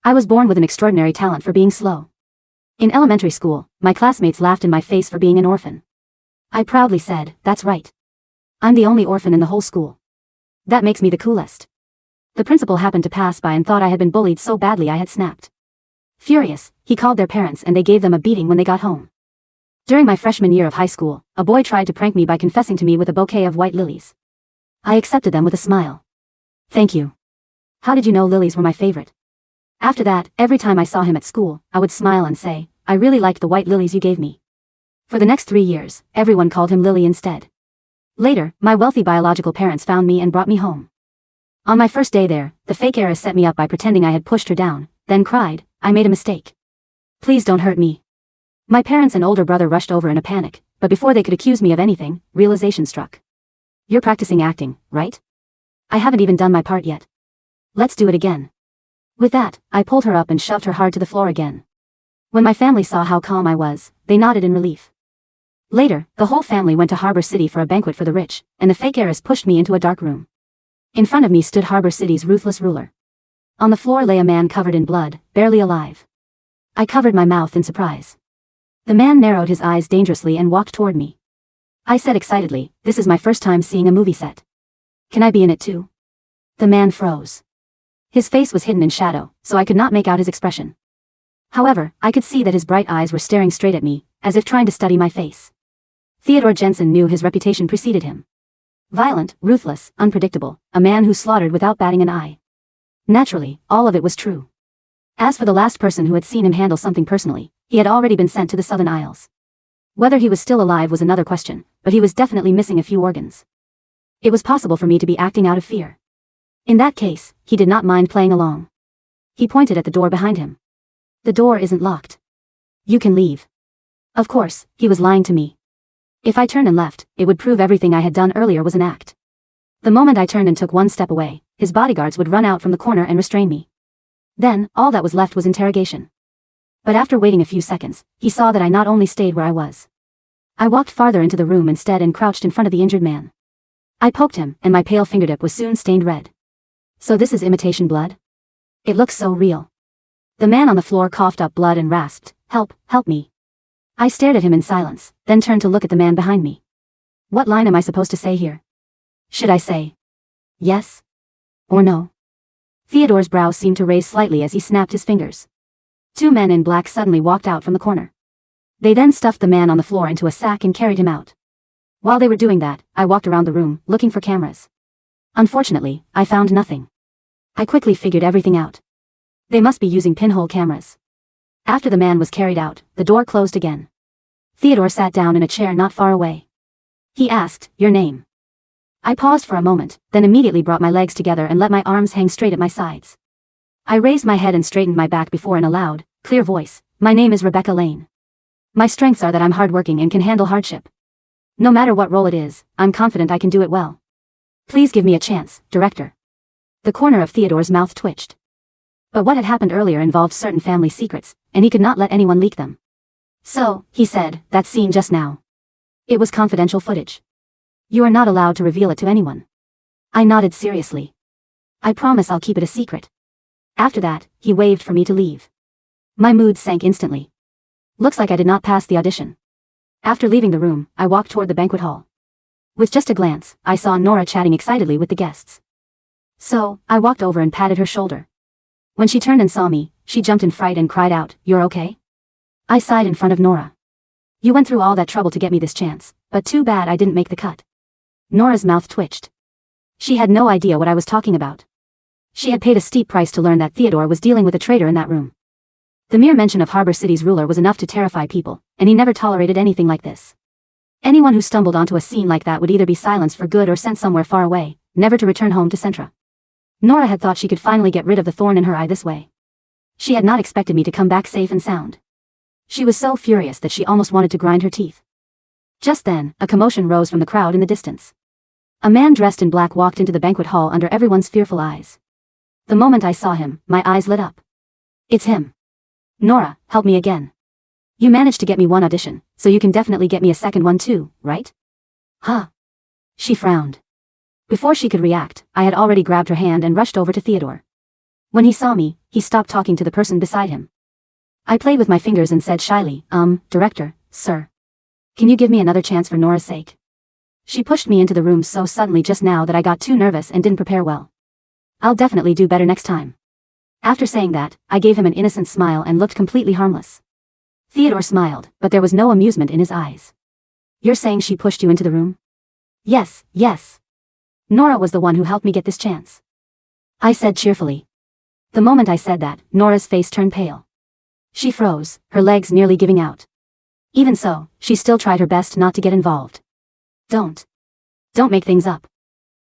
I was born with an extraordinary talent for being slow. In elementary school, my classmates laughed in my face for being an orphan. I proudly said, "That's right. I'm the only orphan in the whole school. That makes me the coolest." The principal happened to pass by and thought I had been bullied so badly I had snapped. Furious, he called their parents and they gave them a beating when they got home. During my freshman year of high school, a boy tried to prank me by confessing to me with a bouquet of white lilies. I accepted them with a smile. "Thank you. How did you know lilies were my favorite?" After that, every time I saw him at school, I would smile and say, "I really liked the white lilies you gave me." For the next 3 years, everyone called him Lily instead. Later, my wealthy biological parents found me and brought me home. On my first day there, the fake heiress set me up by pretending I had pushed her down, then cried, "I made a mistake. Please don't hurt me." My parents and older brother rushed over in a panic, but before they could accuse me of anything, realization struck. "You're practicing acting, right? I haven't even done my part yet. Let's do it again." With that, I pulled her up and shoved her hard to the floor again. When my family saw how calm I was, they nodded in relief. Later, the whole family went to Harbor City for a banquet for the rich, and the fake heiress pushed me into a dark room. In front of me stood Harbor City's ruthless ruler. On the floor lay a man covered in blood, barely alive. I covered my mouth in surprise. The man narrowed his eyes dangerously and walked toward me. I said excitedly, "This is my first time seeing a movie set. Can I be in it too?" The man froze. His face was hidden in shadow, so I could not make out his expression. However, I could see that his bright eyes were staring straight at me, as if trying to study my face. Theodore Jensen knew his reputation preceded him. Violent, ruthless, unpredictable, a man who slaughtered without batting an eye. Naturally, all of it was true. As for the last person who had seen him handle something personally, he had already been sent to the Southern Isles. Whether he was still alive was another question, but he was definitely missing a few organs. It was possible for me to be acting out of fear. In that case, he did not mind playing along. He pointed at the door behind him. "The door isn't locked. You can leave." Of course, he was lying to me. If I turned and left, it would prove everything I had done earlier was an act. The moment I turned and took one step away, his bodyguards would run out from the corner and restrain me. Then, all that was left was interrogation. But after waiting a few seconds, he saw that I not only stayed where I was. I walked farther into the room instead and crouched in front of the injured man. I poked him, and my pale fingertip was soon stained red. "So this is imitation blood? It looks so real." The man on the floor coughed up blood and rasped, help me." I stared at him in silence, then turned to look at the man behind me. What line am I supposed to say here? Should I say yes or no? Theodore's brows seemed to raise slightly as he snapped his fingers. 2 men in black suddenly walked out from the corner. They then stuffed the man on the floor into a sack and carried him out. While they were doing that, I walked around the room, looking for cameras. Unfortunately, I found nothing. I quickly figured everything out. They must be using pinhole cameras. After the man was carried out, the door closed again. Theodore sat down in a chair not far away. He asked, "Your name?" I paused for a moment, then immediately brought my legs together and let my arms hang straight at my sides. I raised my head and straightened my back before in a loud, clear voice, "My name is Rebecca Lane. My strengths are that I'm hardworking and can handle hardship. No matter what role it is, I'm confident I can do it well. Please give me a chance, director." The corner of Theodore's mouth twitched. But what had happened earlier involved certain family secrets, and he could not let anyone leak them. "So," he said, "that scene just now. It was confidential footage. You are not allowed to reveal it to anyone." I nodded seriously. "I promise I'll keep it a secret." After that, he waved for me to leave. My mood sank instantly. Looks like I did not pass the audition. After leaving the room, I walked toward the banquet hall. With just a glance, I saw Nora chatting excitedly with the guests. So, I walked over and patted her shoulder. When she turned and saw me, she jumped in fright and cried out, "You're okay?" I sighed in front of Nora. "You went through all that trouble to get me this chance, but too bad I didn't make the cut." Nora's mouth twitched. She had no idea what I was talking about. She had paid a steep price to learn that Theodore was dealing with a traitor in that room. The mere mention of Harbor City's ruler was enough to terrify people, and he never tolerated anything like this. Anyone who stumbled onto a scene like that would either be silenced for good or sent somewhere far away, never to return home to Centra. Nora had thought she could finally get rid of the thorn in her eye this way. She had not expected me to come back safe and sound. She was so furious that she almost wanted to grind her teeth. Just then, a commotion rose from the crowd in the distance. A man dressed in black walked into the banquet hall under everyone's fearful eyes. The moment I saw him, my eyes lit up. "It's him. Nora, help me again. You managed to get me one audition, so you can definitely get me a second one too, right?" "Huh?" She frowned. Before she could react, I had already grabbed her hand and rushed over to Theodore. When he saw me, he stopped talking to the person beside him. I played with my fingers and said shyly, director, sir. Can you give me another chance for Nora's sake? She pushed me into the room so suddenly just now that I got too nervous and didn't prepare well. I'll definitely do better next time. After saying that, I gave him an innocent smile and looked completely harmless. Theodore smiled, but there was no amusement in his eyes. You're saying she pushed you into the room? Yes, yes. Nora was the one who helped me get this chance. I said cheerfully. The moment I said that, Nora's face turned pale. She froze, her legs nearly giving out. Even so, she still tried her best not to get involved. Don't make things up.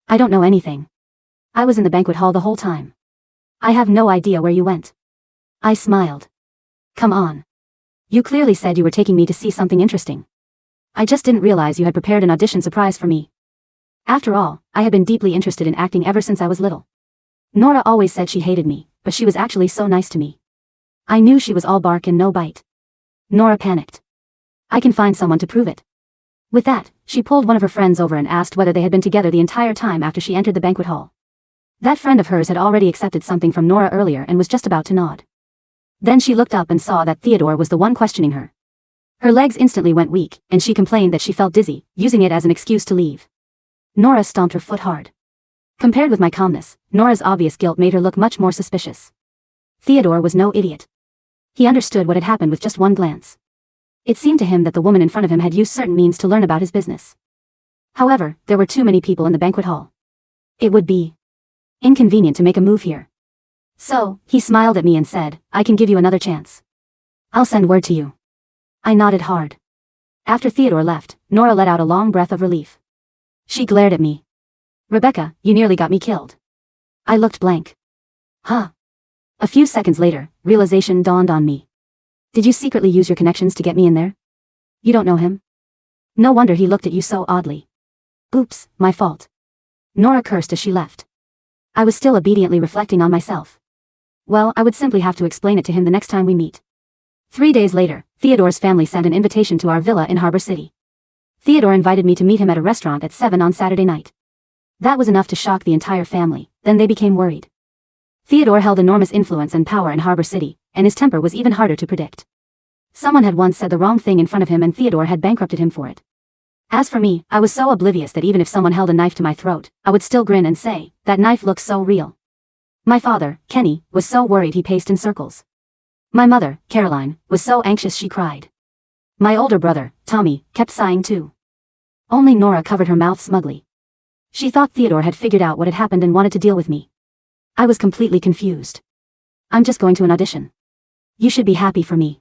I don't know anything. I was in the banquet hall the whole time. I have no idea where you went. I smiled. Come on. You clearly said you were taking me to see something interesting. I just didn't realize you had prepared an audition surprise for me. After all, I had been deeply interested in acting ever since I was little. Nora always said she hated me, but she was actually so nice to me. I knew she was all bark and no bite. Nora panicked. I can find someone to prove it. With that, she pulled one of her friends over and asked whether they had been together the entire time after she entered the banquet hall. That friend of hers had already accepted something from Nora earlier and was just about to nod. Then she looked up and saw that Theodore was the one questioning her. Her legs instantly went weak, and she complained that she felt dizzy, using it as an excuse to leave. Nora stomped her foot hard. Compared with my calmness, Nora's obvious guilt made her look much more suspicious. Theodore was no idiot. He understood what had happened with just one glance. It seemed to him that the woman in front of him had used certain means to learn about his business. However, there were too many people in the banquet hall. It would be inconvenient to make a move here. So, he smiled at me and said, I can give you another chance. I'll send word to you. I nodded hard. After Theodore left, Nora let out a long breath of relief. She glared at me. Rebecca, you nearly got me killed. I looked blank. Huh? A few seconds later, realization dawned on me. Did you secretly use your connections to get me in there? You don't know him? No wonder he looked at you so oddly. Oops, my fault. Nora cursed as she left. I was still obediently reflecting on myself. Well, I would simply have to explain it to him the next time we meet. 3 days later, Theodore's family sent an invitation to our villa in Harbor City. Theodore invited me to meet him at a restaurant at 7 on Saturday night. That was enough to shock the entire family, then they became worried. Theodore held enormous influence and power in Harbor City, and his temper was even harder to predict. Someone had once said the wrong thing in front of him and Theodore had bankrupted him for it. As for me, I was so oblivious that even if someone held a knife to my throat, I would still grin and say, that knife looks so real. My father, Kenny, was so worried he paced in circles. My mother, Caroline, was so anxious she cried. My older brother, Tommy, kept sighing too. Only Nora covered her mouth smugly. She thought Theodore had figured out what had happened and wanted to deal with me. I was completely confused. I'm just going to an audition. You should be happy for me.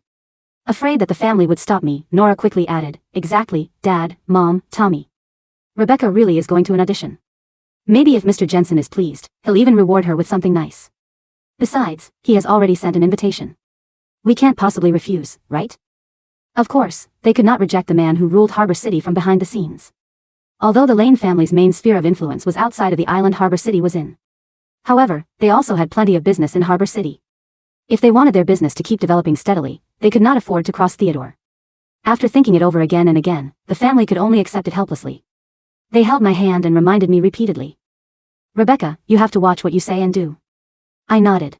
Afraid that the family would stop me, Nora quickly added, exactly, Dad, Mom, Tommy. Rebecca really is going to an audition. Maybe if Mr. Jensen is pleased, he'll even reward her with something nice. Besides, he has already sent an invitation. We can't possibly refuse, right? Of course, they could not reject the man who ruled Harbor City from behind the scenes. Although the Lane family's main sphere of influence was outside of the island Harbor City was in. However, they also had plenty of business in Harbor City. If they wanted their business to keep developing steadily, they could not afford to cross Theodore. After thinking it over again and again, the family could only accept it helplessly. They held my hand and reminded me repeatedly. Rebecca, you have to watch what you say and do. I nodded.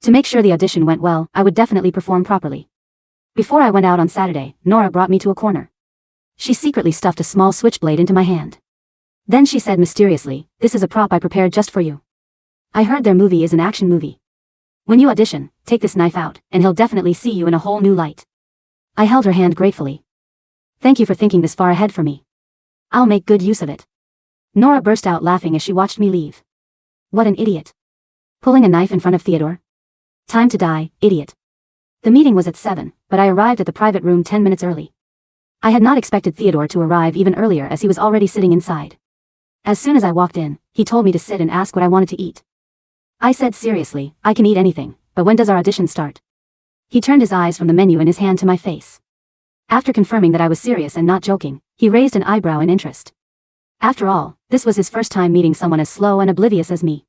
To make sure the audition went well, I would definitely perform properly. Before I went out on Saturday, Nora brought me to a corner. She secretly stuffed a small switchblade into my hand. Then she said mysteriously, this is a prop I prepared just for you. I heard their movie is an action movie. When you audition, take this knife out, and he'll definitely see you in a whole new light. I held her hand gratefully. Thank you for thinking this far ahead for me. I'll make good use of it. Nora burst out laughing as she watched me leave. What an idiot. Pulling a knife in front of Theodore. Time to die, idiot. The meeting was at 7, but I arrived at the private room 10 minutes early. I had not expected Theodore to arrive even earlier as he was already sitting inside. As soon as I walked in, he told me to sit and ask what I wanted to eat. I said seriously, I can eat anything, but when does our audition start? He turned his eyes from the menu in his hand to my face. After confirming that I was serious and not joking, he raised an eyebrow in interest. After all, this was his first time meeting someone as slow and oblivious as me.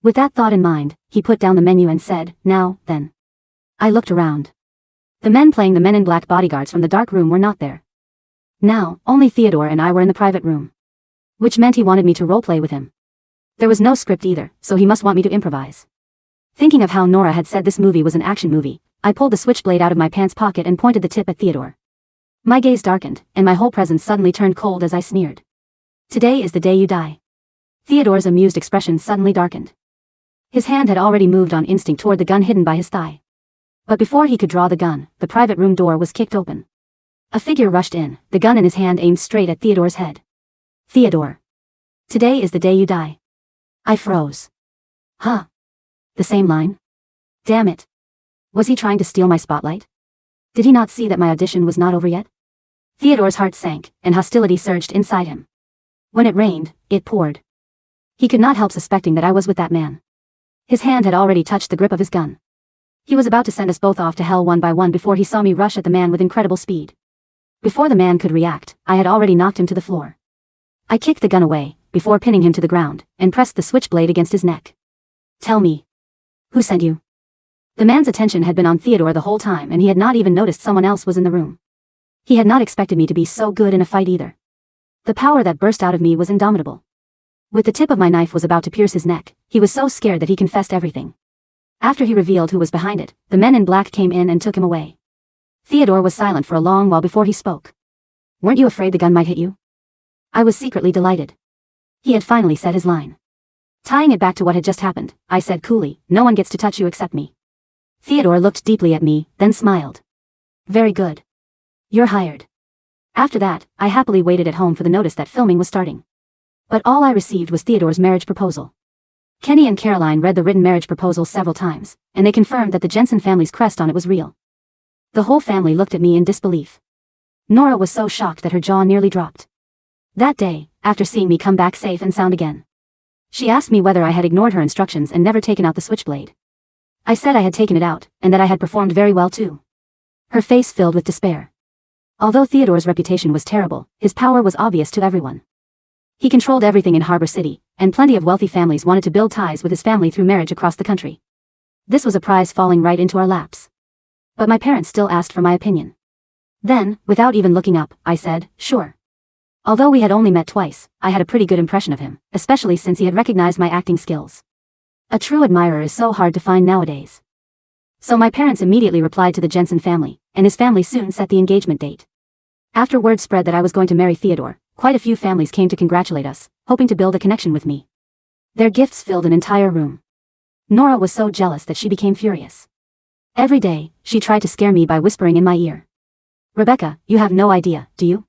With that thought in mind, he put down the menu and said, now, then. I looked around. The men playing the Men in Black bodyguards from the dark room were not there. Now, only Theodore and I were in the private room. Which meant he wanted me to roleplay with him. There was no script either, so he must want me to improvise. Thinking of how Nora had said this movie was an action movie, I pulled the switchblade out of my pants pocket and pointed the tip at Theodore. My gaze darkened, and my whole presence suddenly turned cold as I sneered. Today is the day you die. Theodore's amused expression suddenly darkened. His hand had already moved on instinct toward the gun hidden by his thigh. But before he could draw the gun, the private room door was kicked open. A figure rushed in, the gun in his hand aimed straight at Theodore's head. Theodore. Today is the day you die. I froze. Huh? The same line? Damn it. Was he trying to steal my spotlight? Did he not see that my audition was not over yet? Theodore's heart sank, and hostility surged inside him. When it rained, it poured. He could not help suspecting that I was with that man. His hand had already touched the grip of his gun. He was about to send us both off to hell one by one before he saw me rush at the man with incredible speed. Before the man could react, I had already knocked him to the floor. I kicked the gun away, before pinning him to the ground, and pressed the switchblade against his neck. Tell me. Who sent you? The man's attention had been on Theodore the whole time, and he had not even noticed someone else was in the room. He had not expected me to be so good in a fight either. The power that burst out of me was indomitable. With the tip of my knife was about to pierce his neck, he was so scared that he confessed everything. After he revealed who was behind it, the men in black came in and took him away. Theodore was silent for a long while before he spoke. Weren't you afraid the gun might hit you? I was secretly delighted. He had finally said his line. Tying it back to what had just happened, I said coolly, no one gets to touch you except me. Theodore looked deeply at me, then smiled. Very good. You're hired. After that, I happily waited at home for the notice that filming was starting. But all I received was Theodore's marriage proposal. Kenny and Caroline read the written marriage proposal several times, and they confirmed that the Jensen family's crest on it was real. The whole family looked at me in disbelief. Nora was so shocked that her jaw nearly dropped. That day, after seeing me come back safe and sound again, she asked me whether I had ignored her instructions and never taken out the switchblade. I said I had taken it out, and that I had performed very well too. Her face filled with despair. Although Theodore's reputation was terrible, his power was obvious to everyone. He controlled everything in Harbor City, and plenty of wealthy families wanted to build ties with his family through marriage across the country. This was a prize falling right into our laps. But my parents still asked for my opinion. Then, without even looking up, I said, sure. Although we had only met twice, I had a pretty good impression of him, especially since he had recognized my acting skills. A true admirer is so hard to find nowadays. So my parents immediately replied to the Jensen family, and his family soon set the engagement date. After word spread that I was going to marry Theodore, quite a few families came to congratulate us, hoping to build a connection with me. Their gifts filled an entire room. Nora was so jealous that she became furious. Every day, she tried to scare me by whispering in my ear. Rebecca, you have no idea, do you?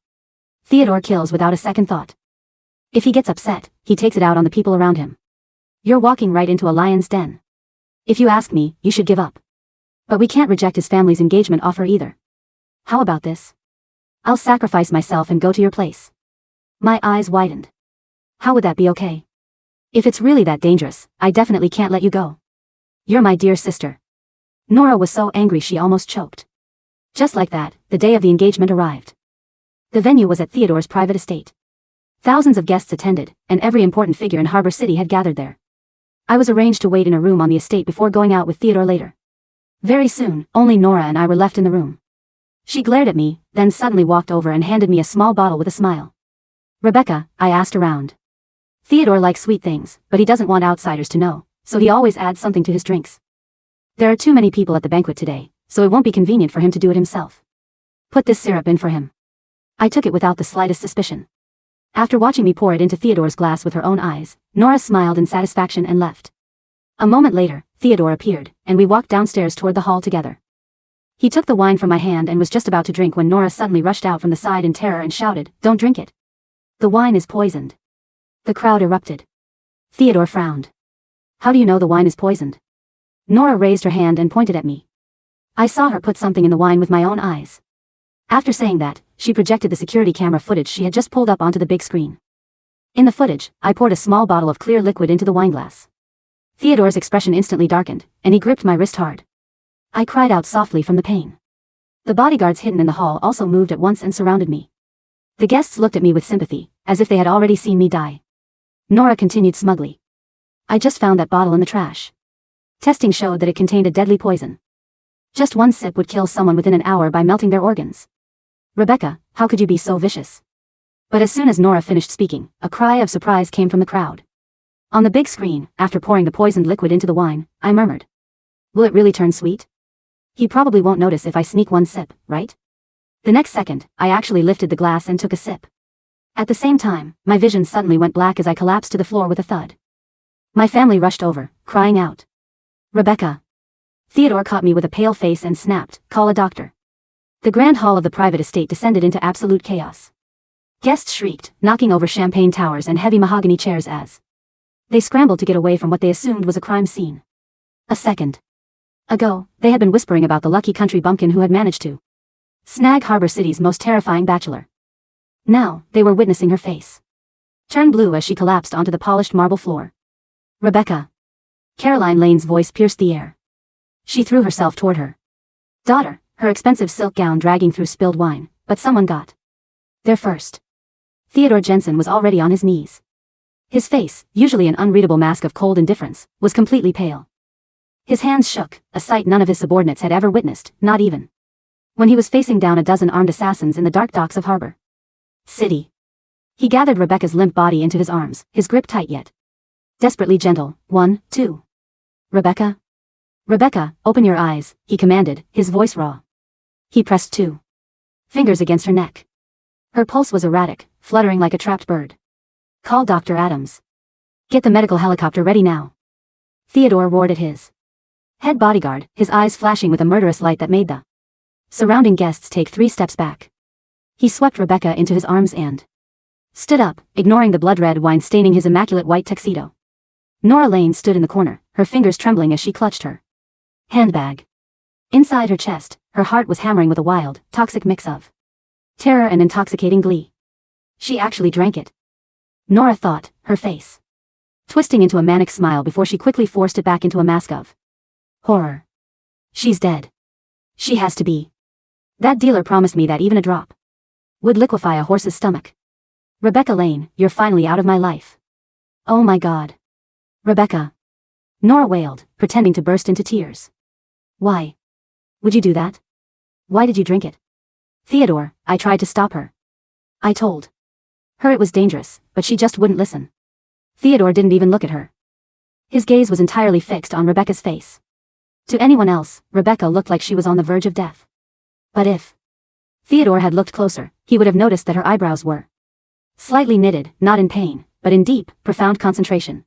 Theodore kills without a second thought. If he gets upset, he takes it out on the people around him. You're walking right into a lion's den. If you ask me, you should give up. But we can't reject his family's engagement offer either. How about this? I'll sacrifice myself and go to your place. My eyes widened. How would that be okay? If it's really that dangerous, I definitely can't let you go. You're my dear sister. Nora was so angry she almost choked. Just like that, the day of the engagement arrived. The venue was at Theodore's private estate. Thousands of guests attended, and every important figure in Harbor City had gathered there. I was arranged to wait in a room on the estate before going out with Theodore later. Very soon, only Nora and I were left in the room. She glared at me, then suddenly walked over and handed me a small bottle with a smile. Rebecca, I asked around. Theodore likes sweet things, but he doesn't want outsiders to know, so he always adds something to his drinks. There are too many people at the banquet today, so it won't be convenient for him to do it himself. Put this syrup in for him. I took it without the slightest suspicion. After watching me pour it into Theodore's glass with her own eyes, Nora smiled in satisfaction and left. A moment later, Theodore appeared, and we walked downstairs toward the hall together. He took the wine from my hand and was just about to drink when Nora suddenly rushed out from the side in terror and shouted, "Don't drink it. The wine is poisoned." The crowd erupted. Theodore frowned. How do you know the wine is poisoned? Nora raised her hand and pointed at me. I saw her put something in the wine with my own eyes. After saying that, she projected the security camera footage she had just pulled up onto the big screen. In the footage, I poured a small bottle of clear liquid into the wineglass. Theodore's expression instantly darkened, and he gripped my wrist hard. I cried out softly from the pain. The bodyguards hidden in the hall also moved at once and surrounded me. The guests looked at me with sympathy, as if they had already seen me die. Nora continued smugly. I just found that bottle in the trash. Testing showed that it contained a deadly poison. Just one sip would kill someone within an hour by melting their organs. Rebecca, how could you be so vicious? But as soon as Nora finished speaking, a cry of surprise came from the crowd. On the big screen, after pouring the poisoned liquid into the wine, I murmured, Will it really turn sweet? He probably won't notice if I sneak one sip, right? The next second, I actually lifted the glass and took a sip. At the same time, my vision suddenly went black as I collapsed to the floor with a thud. My family rushed over, crying out. Rebecca. Theodore caught me with a pale face and snapped, call a doctor. The grand hall of the private estate descended into absolute chaos. Guests shrieked, knocking over champagne towers and heavy mahogany chairs as they scrambled to get away from what they assumed was a crime scene. A second ago, they had been whispering about the lucky country bumpkin who had managed to snag Harbor City's most terrifying bachelor. Now, they were witnessing her face turn blue as she collapsed onto the polished marble floor. Rebecca. Caroline Lane's voice pierced the air. She threw herself toward her daughter, her expensive silk gown dragging through spilled wine, but someone got there first. Theodore Jensen was already on his knees. His face, usually an unreadable mask of cold indifference, was completely pale. His hands shook, a sight none of his subordinates had ever witnessed, not even when he was facing down a dozen armed assassins in the dark docks of Harbor City. He gathered Rebecca's limp body into his arms, his grip tight yet desperately gentle. 1, 2. Rebecca? Rebecca, open your eyes, he commanded, his voice raw. He pressed 2 fingers against her neck. Her pulse was erratic, fluttering like a trapped bird. Call Dr. Adams. Get the medical helicopter ready now. Theodore roared at his head bodyguard, his eyes flashing with a murderous light that made the surrounding guests take 3 steps back. He swept Rebecca into his arms and stood up, ignoring the blood-red wine staining his immaculate white tuxedo. Nora Lane stood in the corner, her fingers trembling as she clutched her handbag. Inside her chest, her heart was hammering with a wild, toxic mix of terror and intoxicating glee. She actually drank it. Nora thought, her face twisting into a manic smile before she quickly forced it back into a mask of horror. She's dead. She has to be. That dealer promised me that even a drop would liquefy a horse's stomach. Rebecca Lane, you're finally out of my life. Oh my God. Rebecca. Nora wailed, pretending to burst into tears. Why would you do that? Why did you drink it? Theodore, I tried to stop her. I told her it was dangerous, but she just wouldn't listen. Theodore didn't even look at her. His gaze was entirely fixed on Rebecca's face. To anyone else, Rebecca looked like she was on the verge of death. But if Theodore had looked closer, he would have noticed that her eyebrows were slightly knitted, not in pain, but in deep, profound concentration.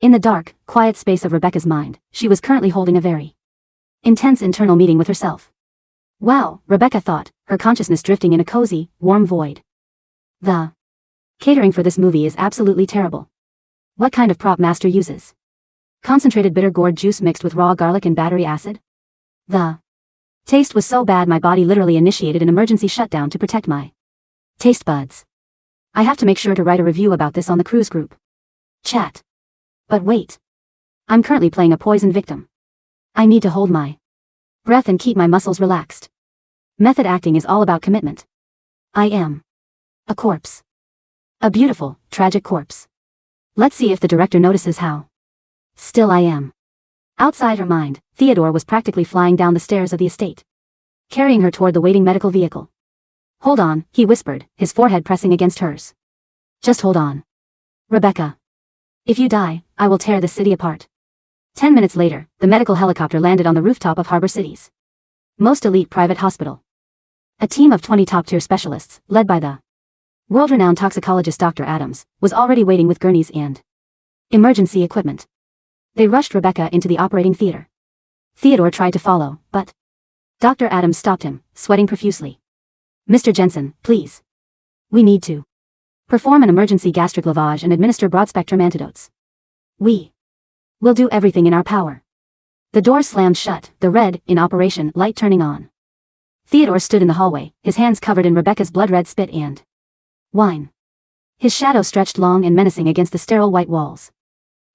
In the dark, quiet space of Rebecca's mind, she was currently holding a very intense internal meeting with herself. Wow, Rebecca thought, her consciousness drifting in a cozy, warm void. The catering for this movie is absolutely terrible. What kind of prop master uses concentrated bitter gourd juice mixed with raw garlic and battery acid? The taste was so bad my body literally initiated an emergency shutdown to protect my taste buds. I have to make sure to write a review about this on the cruise group chat. But wait. I'm currently playing a poison victim. I need to hold my breath and keep my muscles relaxed. Method acting is all about commitment. I am a corpse. A beautiful, tragic corpse. Let's see if the director notices how still I am. Outside her mind, Theodore was practically flying down the stairs of the estate, carrying her toward the waiting medical vehicle. Hold on, he whispered, his forehead pressing against hers. Just hold on. Rebecca. If you die, I will tear this city apart. 10 minutes later, the medical helicopter landed on the rooftop of Harbor City's most elite private hospital. A team of 20 top-tier specialists, led by the world-renowned toxicologist Dr. Adams, was already waiting with gurneys and emergency equipment. They rushed Rebecca into the operating theater. Theodore tried to follow, but Dr. Adams stopped him, sweating profusely. Mr. Jensen, please. We need to perform an emergency gastric lavage and administer broad-spectrum antidotes. We will do everything in our power. The door slammed shut, the red, in operation, light turning on. Theodore stood in the hallway, his hands covered in Rebecca's blood-red spit and wine. His shadow stretched long and menacing against the sterile white walls.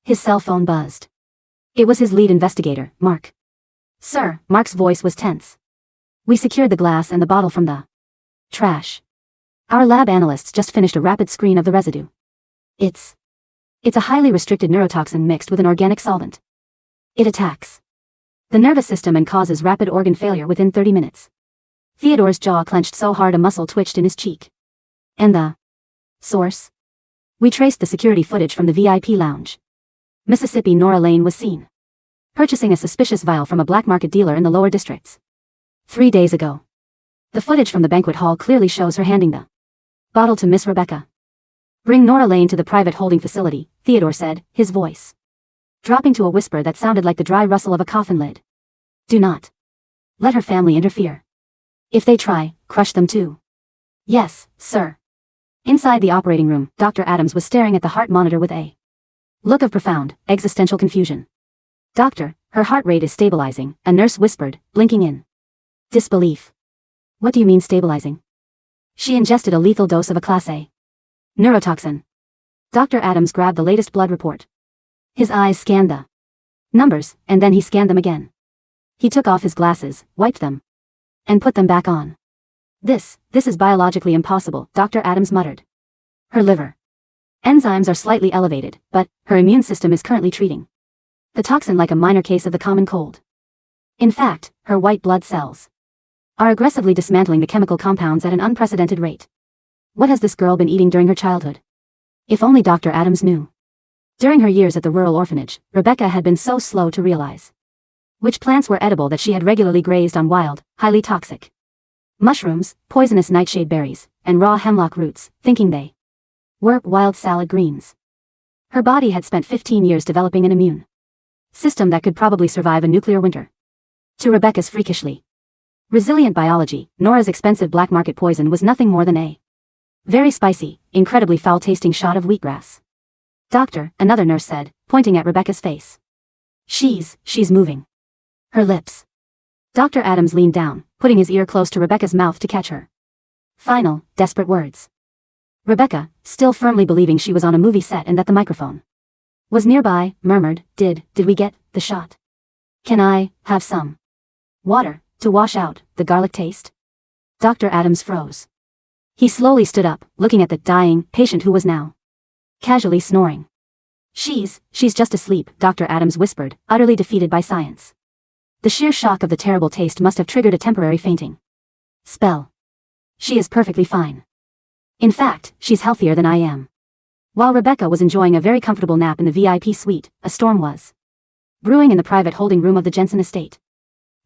His cell phone buzzed. It was his lead investigator, Mark. Sir, Mark's voice was tense. We secured the glass and the bottle from the trash. Our lab analysts just finished a rapid screen of the residue. It's a highly restricted neurotoxin mixed with an organic solvent. It attacks the nervous system and causes rapid organ failure within 30 minutes. Theodore's jaw clenched so hard a muscle twitched in his cheek. And the source? We traced the security footage from the VIP lounge. Mississippi Nora Lane was seen purchasing a suspicious vial from a black market dealer in the lower districts. 3 days ago. The footage from the banquet hall clearly shows her handing the bottle to Miss Rebecca. Bring Nora Lane to the private holding facility, Theodore said, his voice dropping to a whisper that sounded like the dry rustle of a coffin lid. Do not let her family interfere. If they try, crush them too. Yes, sir. Inside the operating room, Dr. Adams was staring at the heart monitor with a look of profound, existential confusion. Doctor, her heart rate is stabilizing, a nurse whispered, blinking in disbelief. What do you mean stabilizing? She ingested a lethal dose of a Class A neurotoxin. Dr. Adams grabbed the latest blood report. His eyes scanned the numbers, and then he scanned them again. He took off his glasses, wiped them, and put them back on. This is biologically impossible, Dr. Adams muttered. Her liver enzymes are slightly elevated, but her immune system is currently treating the toxin like a minor case of the common cold. In fact, her white blood cells are aggressively dismantling the chemical compounds at an unprecedented rate. What has this girl been eating during her childhood? If only Dr. Adams knew. During her years at the rural orphanage, Rebecca had been so slow to realize which plants were edible that she had regularly grazed on wild, highly toxic mushrooms, poisonous nightshade berries, and raw hemlock roots, thinking they were wild salad greens. Her body had spent 15 years developing an immune system that could probably survive a nuclear winter. To Rebecca's freakishly resilient biology, Nora's expensive black market poison was nothing more than a very spicy, incredibly foul-tasting shot of wheatgrass. Doctor, another nurse said, pointing at Rebecca's face. She's moving her lips. Dr. Adams leaned down, putting his ear close to Rebecca's mouth to catch her final, desperate words. Rebecca, still firmly believing she was on a movie set and that the microphone was nearby, murmured, Did we get the shot? Can I have some water to wash out the garlic taste? Dr. Adams froze. He slowly stood up, looking at the dying patient who was now casually snoring. She's just asleep, Dr. Adams whispered, utterly defeated by science. The sheer shock of the terrible taste must have triggered a temporary fainting spell. She is perfectly fine. In fact, she's healthier than I am. While Rebecca was enjoying a very comfortable nap in the VIP suite, a storm was brewing in the private holding room of the Jensen estate.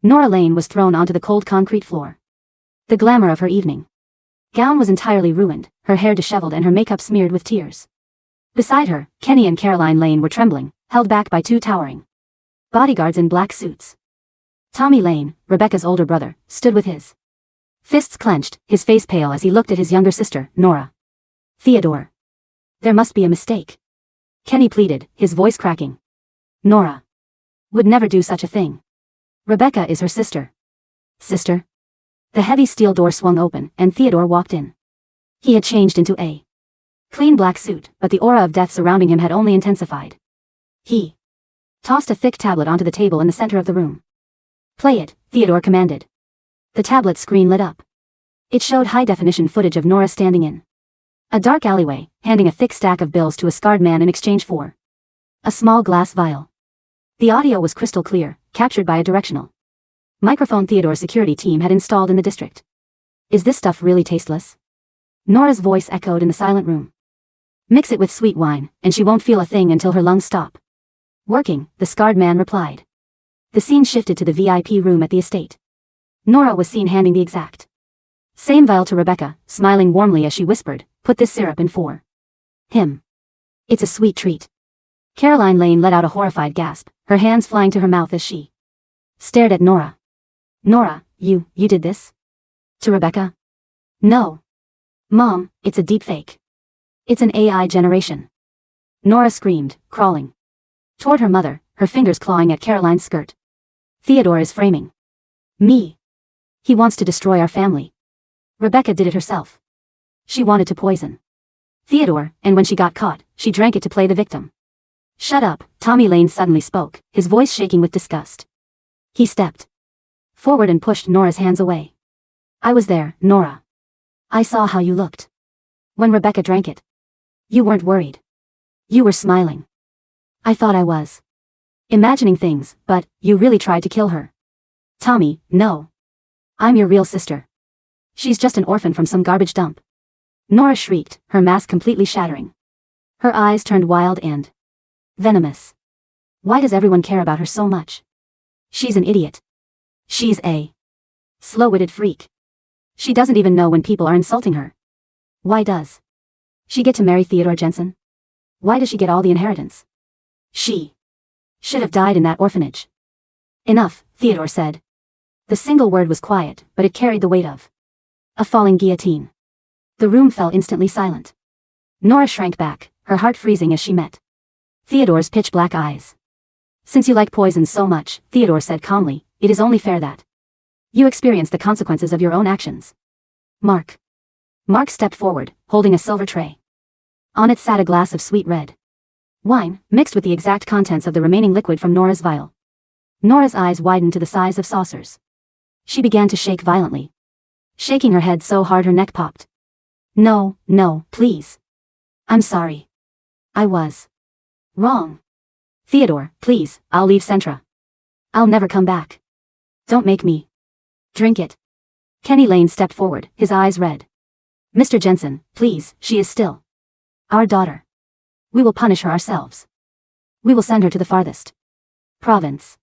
Nora Lane was thrown onto the cold concrete floor. The glamour of her evening gown was entirely ruined, her hair disheveled and her makeup smeared with tears. Beside her, Kenny and Caroline Lane were trembling, held back by 2 towering bodyguards in black suits. Tommy Lane, Rebecca's older brother, stood with his fists clenched, his face pale as he looked at his younger sister, Nora. Theodore. There must be a mistake. Kenny pleaded, his voice cracking. Nora would never do such a thing. Rebecca is her sister. Sister? The heavy steel door swung open, and Theodore walked in. He had changed into a clean black suit, but the aura of death surrounding him had only intensified. He tossed a thick tablet onto the table in the center of the room. Play it, Theodore commanded. The tablet screen lit up. It showed high-definition footage of Nora standing in a dark alleyway, handing a thick stack of bills to a scarred man in exchange for a small glass vial. The audio was crystal clear, captured by a directional microphone Theodore's security team had installed in the district. Is this stuff really tasteless? Nora's voice echoed in the silent room. Mix it with sweet wine, and she won't feel a thing until her lungs stop working, the scarred man replied. The scene shifted to the VIP room at the estate. Nora was seen handing the exact same vial to Rebecca, smiling warmly as she whispered, Put this syrup in for him. It's a sweet treat. Caroline Lane let out a horrified gasp, her hands flying to her mouth as she stared at Nora. Nora, you did this? To Rebecca? No. Mom, it's a deep fake. It's an AI generation. Nora screamed, crawling toward her mother, her fingers clawing at Caroline's skirt. Theodore is framing me. He wants to destroy our family. Rebecca did it herself. She wanted to poison Theodore, and when she got caught, she drank it to play the victim. Shut up, Tommy Lane suddenly spoke, his voice shaking with disgust. He stepped forward and pushed Nora's hands away. I was there, Nora. I saw how you looked when Rebecca drank it. You weren't worried. You were smiling. I thought I was imagining things, but you really tried to kill her. Tommy, no. I'm your real sister. She's just an orphan from some garbage dump. Nora shrieked, her mask completely shattering. Her eyes turned wild and venomous. Why does everyone care about her so much? She's an idiot. She's a slow-witted freak. She doesn't even know when people are insulting her. Why does she get to marry Theodore Jensen? Why does she get all the inheritance? She should have died in that orphanage. Enough, Theodore said. The single word was quiet, but it carried the weight of a falling guillotine. The room fell instantly silent. Nora shrank back, her heart freezing as she met Theodore's pitch-black eyes. Since you like poison so much, Theodore said calmly, it is only fair that you experience the consequences of your own actions. Mark stepped forward, holding a silver tray. On it sat a glass of sweet red wine, mixed with the exact contents of the remaining liquid from Nora's vial. Nora's eyes widened to the size of saucers. She began to shake violently, shaking her head so hard her neck popped. No, please. I'm sorry. I was wrong. Theodore, please, I'll leave Centra. I'll never come back. Don't make me drink it. Kenny Lane stepped forward, his eyes red. Mr. Jensen, please, she is still our daughter. We will punish her ourselves. We will send her to the farthest province.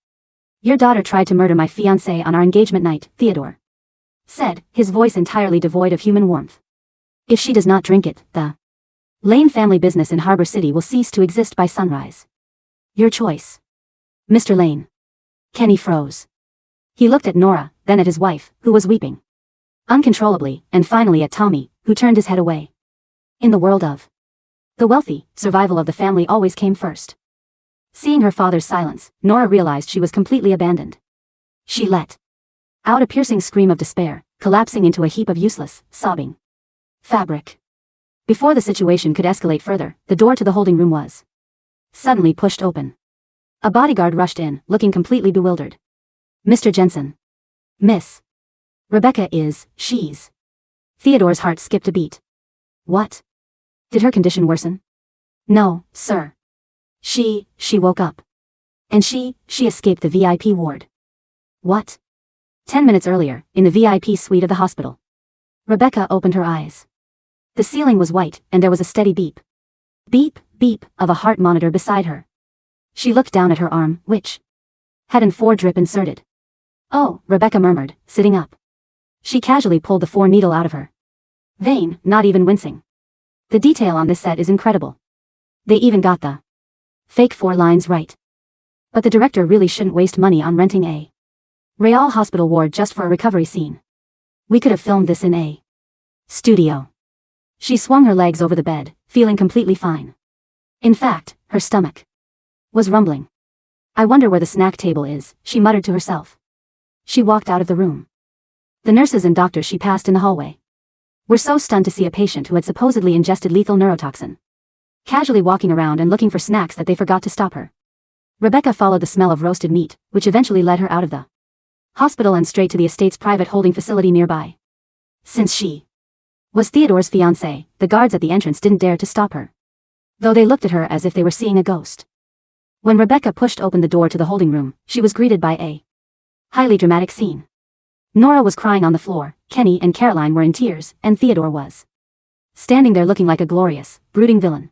Your daughter tried to murder my fiancé on our engagement night, Theodore said, his voice entirely devoid of human warmth. If she does not drink it, the Lane family business in Harbor City will cease to exist by sunrise. Your choice. Mr. Lane. Kenny froze. He looked at Nora, then at his wife, who was weeping uncontrollably, and finally at Tommy, who turned his head away. In the world of the wealthy, survival of the family always came first. Seeing her father's silence, Nora realized she was completely abandoned. She let out a piercing scream of despair, collapsing into a heap of useless, sobbing fabric. Before the situation could escalate further, the door to the holding room was suddenly pushed open. A bodyguard rushed in, looking completely bewildered. Mr. Jensen. Miss Rebecca she's. Theodore's heart skipped a beat. What? Did her condition worsen? No, sir. She woke up. And she escaped the VIP ward. What? 10 minutes earlier, in the VIP suite of the hospital. Rebecca opened her eyes. The ceiling was white, and there was a steady beep. Beep, beep, of a heart monitor beside her. She looked down at her arm, which had an 4 drip inserted. Oh, Rebecca murmured, sitting up. She casually pulled the 4 needle out of her vein, not even wincing. The detail on this set is incredible. They even got the fake 4 lines right. But the director really shouldn't waste money on renting a Real hospital ward just for a recovery scene. We could have filmed this in a studio. She swung her legs over the bed, feeling completely fine. In fact, her stomach was rumbling. I wonder where the snack table is, she muttered to herself. She walked out of the room. The nurses and doctors she passed in the hallway were so stunned to see a patient who had supposedly ingested lethal neurotoxin casually walking around and looking for snacks that they forgot to stop her. Rebecca followed the smell of roasted meat, which eventually led her out of the hospital and straight to the estate's private holding facility nearby. Since she was Theodore's fiancée, the guards at the entrance didn't dare to stop her, though they looked at her as if they were seeing a ghost. When Rebecca pushed open the door to the holding room, she was greeted by a highly dramatic scene. Nora was crying on the floor, Kenny and Caroline were in tears, and Theodore was standing there looking like a glorious, brooding villain.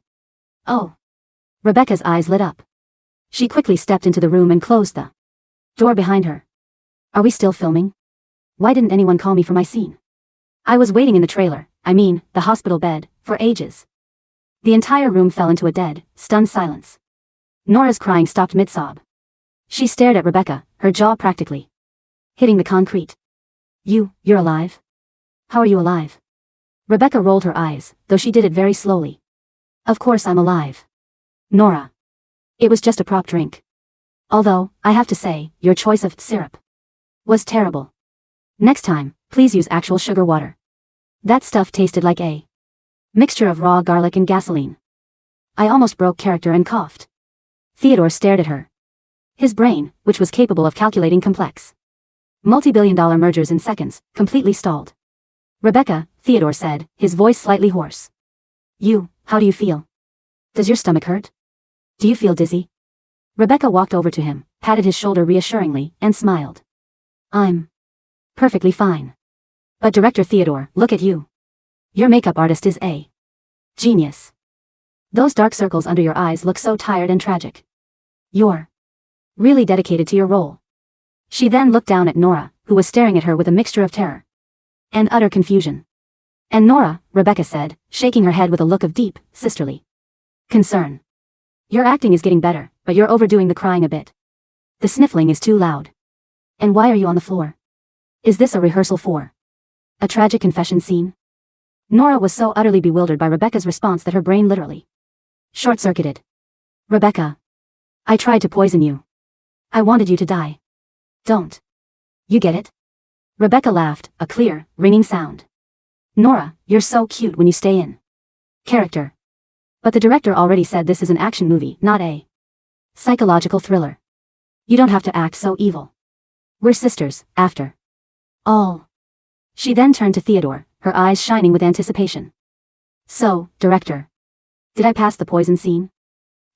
Oh. Rebecca's eyes lit up. She quickly stepped into the room and closed the door behind her. Are we still filming? Why didn't anyone call me for my scene? I was waiting in the trailer, the hospital bed, for ages. The entire room fell into a dead, stunned silence. Nora's crying stopped mid-sob. She stared at Rebecca, her jaw practically hitting the concrete. You're alive? How are you alive? Rebecca rolled her eyes, though she did it very slowly. Of course I'm alive. Nora. It was just a prop drink. Although, I have to say, your choice of syrup was terrible. Next time, please use actual sugar water. That stuff tasted like a mixture of raw garlic and gasoline. I almost broke character and coughed. Theodore stared at her. His brain, which was capable of calculating complex multi-billion-dollar mergers in seconds, completely stalled. Rebecca, Theodore said, his voice slightly hoarse. How do you feel? Does your stomach hurt? Do you feel dizzy? Rebecca walked over to him, patted his shoulder reassuringly, and smiled. I'm perfectly fine. But Director Theodore, look at you. Your makeup artist is a genius. Those dark circles under your eyes look so tired and tragic. You're Really dedicated to your role. She then looked down at Nora, who was staring at her with a mixture of terror and utter confusion. And Nora, Rebecca said, shaking her head with a look of deep, sisterly concern. Your acting is getting better, but you're overdoing the crying a bit. The sniffling is too loud. And why are you on the floor? Is this a rehearsal for a tragic confession scene? Nora was so utterly bewildered by Rebecca's response that her brain literally short-circuited. Rebecca. I tried to poison you. I wanted you to die. Don't. You get it? Rebecca laughed, a clear, ringing sound. Nora, you're so cute when you stay in character. But the director already said this is an action movie, not a psychological thriller. You don't have to act so evil. We're sisters, after all. She then turned to Theodore, her eyes shining with anticipation. So, director. Did I pass the poison scene?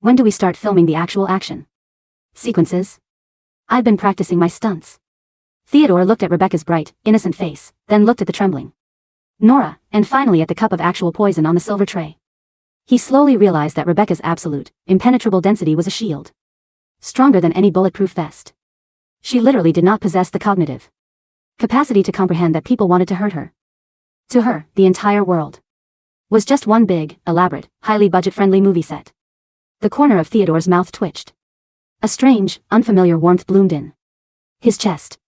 When do we start filming the actual action sequences? I've been practicing my stunts. Theodore looked at Rebecca's bright, innocent face, then looked at the trembling Nora, and finally at the cup of actual poison on the silver tray. He slowly realized that Rebecca's absolute, impenetrable density was a shield. Stronger than any bulletproof vest. She literally did not possess the cognitive capacity to comprehend that people wanted to hurt her. To her, the entire world was just one big, elaborate, highly budget-friendly movie set. The corner of Theodore's mouth twitched. A strange, unfamiliar warmth bloomed in his chest.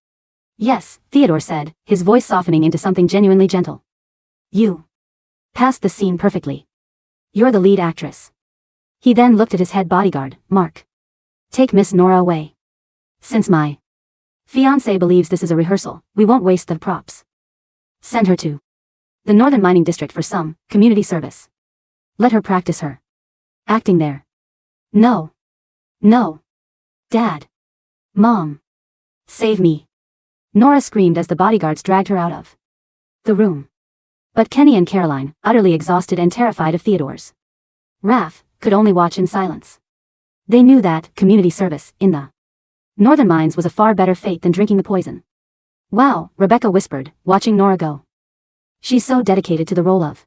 Yes, Theodore said, his voice softening into something genuinely gentle. You passed the scene perfectly. You're the lead actress. He then looked at his head bodyguard, Mark. Take Miss Nora away. Since my fiancé believes this is a rehearsal, we won't waste the props. Send her to the Northern Mining District for some community service. Let her practice her acting there. No. No. Dad. Mom. Save me. Nora screamed as the bodyguards dragged her out of the room. But Kenny and Caroline, utterly exhausted and terrified of Theodore's wrath, could only watch in silence. They knew that community service in the Northern Mines was a far better fate than drinking the poison. Wow, Rebecca whispered, watching Nora go. She's so dedicated to the role of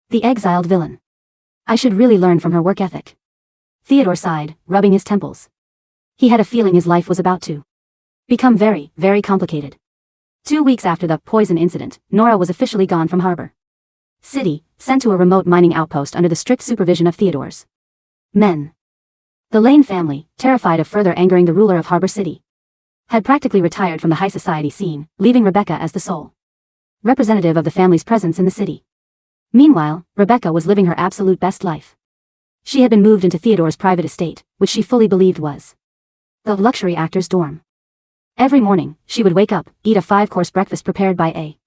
the exiled villain. I should really learn from her work ethic. Theodore sighed, rubbing his temples. He had a feeling his life was about to become very, very complicated. 2 weeks after the poison incident, Nora was officially gone from Harbor City, sent to a remote mining outpost under the strict supervision of Theodore's men. The Lane family, terrified of further angering the ruler of Harbor City, had practically retired from the high society scene, leaving Rebecca as the sole representative of the family's presence in the city. Meanwhile, Rebecca was living her absolute best life. She had been moved into Theodore's private estate, which she fully believed was the luxury actor's dorm. Every morning, she would wake up, eat a 5-course breakfast prepared by a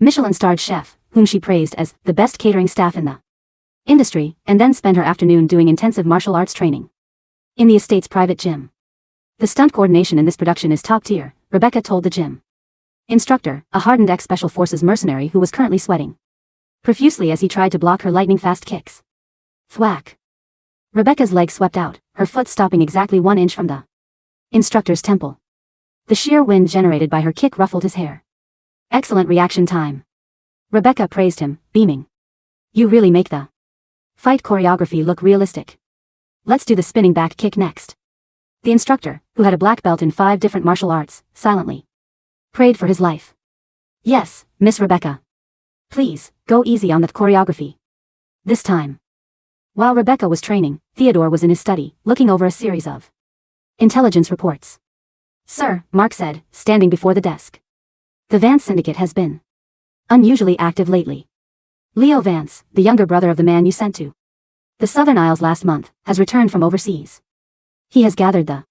Michelin-starred chef, whom she praised as the best catering staff in the industry, and then spend her afternoon doing intensive martial arts training in the estate's private gym. The stunt coordination in this production is top tier, Rebecca told the gym instructor, a hardened ex-Special Forces mercenary who was currently sweating profusely as he tried to block her lightning-fast kicks. Thwack. Rebecca's leg swept out, her foot stopping exactly 1 inch from the instructor's temple. The sheer wind generated by her kick ruffled his hair. Excellent reaction time. Rebecca praised him, beaming. You really make the fight choreography look realistic. Let's do the spinning back kick next. The instructor, who had a black belt in 5 different martial arts, silently prayed for his life. Yes, Miss Rebecca. Please, go easy on that choreography. This time. While Rebecca was training, Theodore was in his study, looking over a series of intelligence reports. Sir, Mark said, standing before the desk. The Vance Syndicate has been unusually active lately. Leo Vance, the younger brother of the man you sent to the Southern Isles last month, has returned from overseas. He has gathered the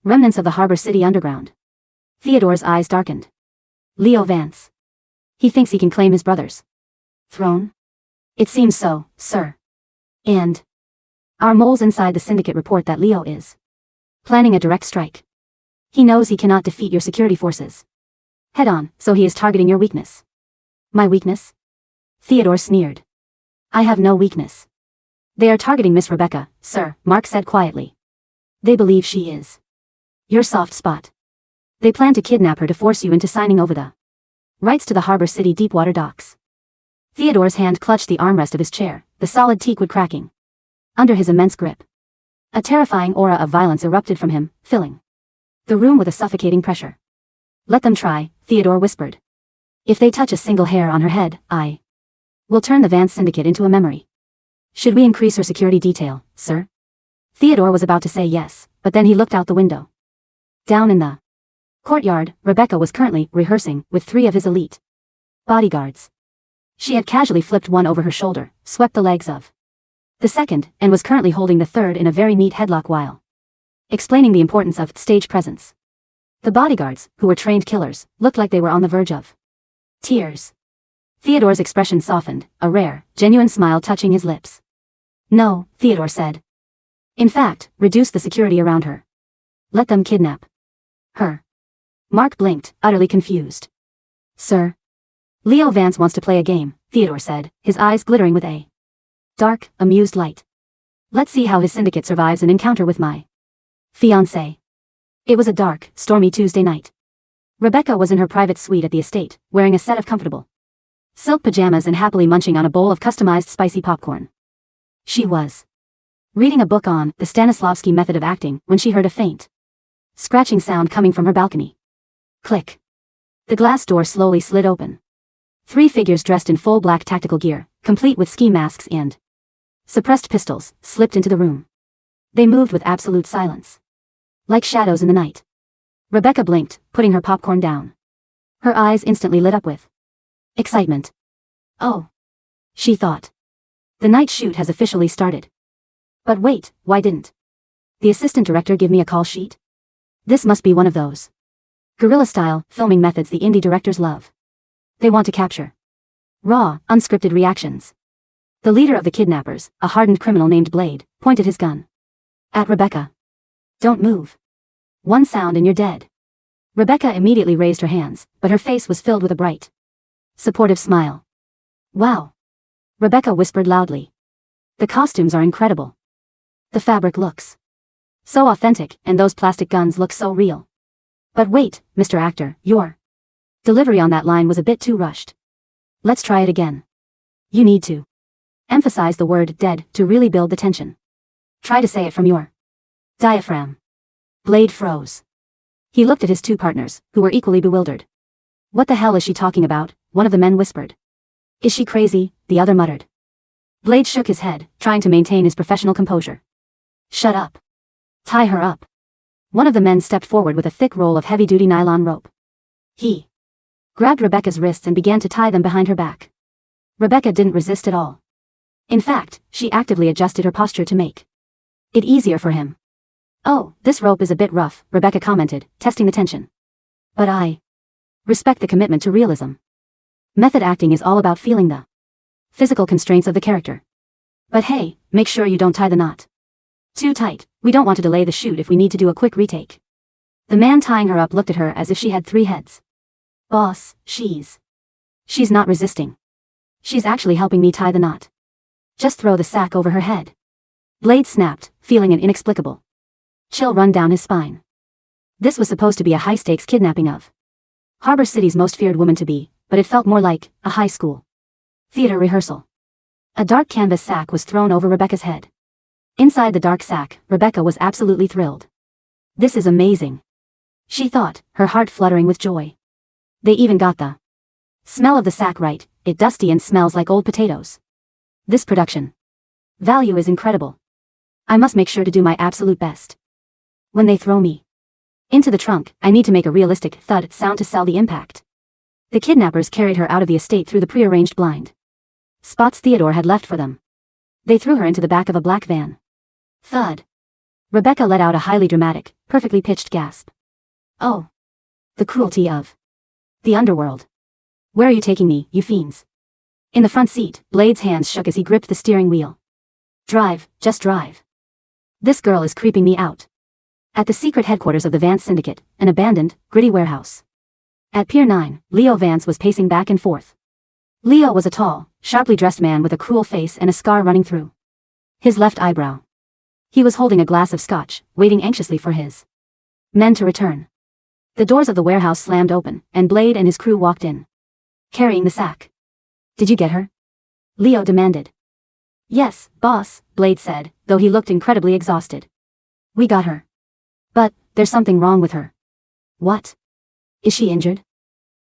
remnants of the Harbor City underground. Theodore's eyes darkened. Leo Vance. He thinks he can claim his brother's throne? It seems so, sir. And our moles inside the syndicate report that Leo is planning a direct strike. He knows he cannot defeat your security forces head on, so he is targeting your weakness. My weakness? Theodore sneered. I have no weakness. They are targeting Miss Rebecca, sir, Mark said quietly. They believe she is your soft spot. They plan to kidnap her to force you into signing over the rights to the Harbor City deepwater docks. Theodore's hand clutched the armrest of his chair, the solid teakwood cracking under his immense grip. A terrifying aura of violence erupted from him, filling the room with a suffocating pressure. Let them try, Theodore whispered. If they touch a single hair on her head, I will turn the Vance syndicate into a memory. Should we increase her security detail, sir? Theodore was about to say yes, but then he looked out the window. Down in the courtyard, Rebecca was currently rehearsing with 3 of his elite bodyguards. She had casually flipped one over her shoulder, swept the legs of the second, and was currently holding the third in a very neat headlock while explaining the importance of stage presence. The bodyguards, who were trained killers, looked like they were on the verge of tears. Theodore's expression softened, a rare, genuine smile touching his lips. No, Theodore said. In fact, reduce the security around her. Let them kidnap her. Mark blinked, utterly confused. Sir? Leo Vance wants to play a game, Theodore said, his eyes glittering with a dark, amused light. Let's see how his syndicate survives an encounter with my fiancé. It was a dark, stormy Tuesday night. Rebecca was in her private suite at the estate, wearing a set of comfortable silk pajamas and happily munching on a bowl of customized spicy popcorn. She was reading a book on the Stanislavski method of acting when she heard a faint scratching sound coming from her balcony. Click. The glass door slowly slid open. 3 figures dressed in full black tactical gear, complete with ski masks and suppressed pistols, slipped into the room. They moved with absolute silence, like shadows in the night. Rebecca blinked, putting her popcorn down. Her eyes instantly lit up with excitement. Oh, she thought. The night shoot has officially started. But wait, why didn't the assistant director give me a call sheet? This must be one of those guerrilla-style filming methods the indie directors love. They want to capture raw, unscripted reactions. The leader of the kidnappers, a hardened criminal named Blade, pointed his gun at Rebecca. Don't move. One sound and you're dead. Rebecca immediately raised her hands, but her face was filled with a bright, supportive smile. Wow. Rebecca whispered loudly. The costumes are incredible. The fabric looks so authentic, and those plastic guns look so real. But wait, Mr. Actor, your delivery on that line was a bit too rushed. Let's try it again. You need to emphasize the word dead to really build the tension. Try to say it from your diaphragm. Blade froze. He looked at his 2 partners, who were equally bewildered. What the hell is she talking about? One of the men whispered. Is she crazy? The other muttered. Blade shook his head, trying to maintain his professional composure. Shut up. Tie her up. One of the men stepped forward with a thick roll of heavy-duty nylon rope. He grabbed Rebecca's wrists and began to tie them behind her back. Rebecca didn't resist at all. In fact, she actively adjusted her posture to make it easier for him. Oh, this rope is a bit rough, Rebecca commented, testing the tension. But I respect the commitment to realism. Method acting is all about feeling the physical constraints of the character. But hey, make sure you don't tie the knot too tight. We don't want to delay the shoot if we need to do a quick retake. The man tying her up looked at her as if she had 3 heads. Boss, she's not resisting. She's actually helping me tie the knot. Just throw the sack over her head. Blade snapped, feeling an inexplicable chill run down his spine. This was supposed to be a high-stakes kidnapping of Harbor City's most feared woman to be, but it felt more like a high school theater rehearsal. A dark canvas sack was thrown over Rebecca's head. Inside the dark sack, Rebecca was absolutely thrilled. This is amazing, she thought, her heart fluttering with joy. They even got the smell of the sack right. It's dusty and smells like old potatoes. This production value is incredible. I must make sure to do my absolute best. When they throw me into the trunk, I need to make a realistic thud sound to sell the impact. The kidnappers carried her out of the estate through the prearranged blind spots Theodore had left for them. They threw her into the back of a black van. Thud. Rebecca let out a highly dramatic, perfectly pitched gasp. Oh. The cruelty of the underworld. Where are you taking me, you fiends? In the front seat, Blade's hands shook as he gripped the steering wheel. Drive, just drive. This girl is creeping me out. At the secret headquarters of the Vance Syndicate, an abandoned, gritty warehouse. At Pier 9, Leo Vance was pacing back and forth. Leo was a tall, sharply dressed man with a cruel face and a scar running through his left eyebrow. He was holding a glass of scotch, waiting anxiously for his men to return. The doors of the warehouse slammed open, and Blade and his crew walked in, carrying the sack. Did you get her? Leo demanded. Yes, boss, Blade said, though he looked incredibly exhausted. We got her. But there's something wrong with her. What? Is she injured?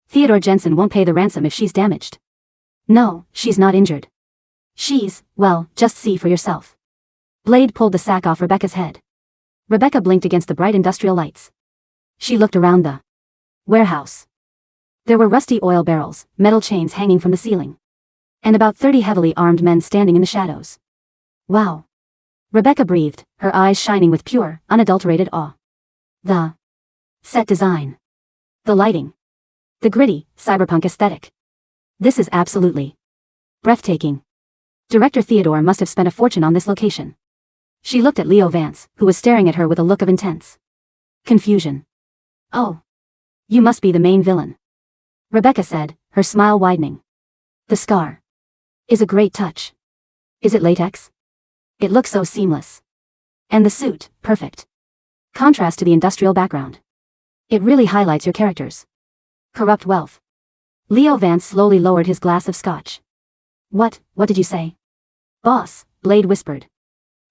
Theodore Jensen won't pay the ransom if she's damaged. No, she's not injured. Well, just see for yourself. Blade pulled the sack off Rebecca's head. Rebecca blinked against the bright industrial lights. She looked around the warehouse. There were rusty oil barrels, metal chains hanging from the ceiling, and about 30 heavily armed men standing in the shadows. Wow. Rebecca breathed, her eyes shining with pure, unadulterated awe. The set design. The lighting. The gritty, cyberpunk aesthetic. This is absolutely breathtaking. Director Theodore must have spent a fortune on this location. She looked at Leo Vance, who was staring at her with a look of intense confusion. Oh. You must be the main villain, Rebecca said, her smile widening. The scar is a great touch. Is it latex? It looks so seamless. And the suit, perfect. Contrast to the industrial background. It really highlights your characters. Corrupt wealth. Leo Vance slowly lowered his glass of scotch. What did you say? Boss, Blade whispered.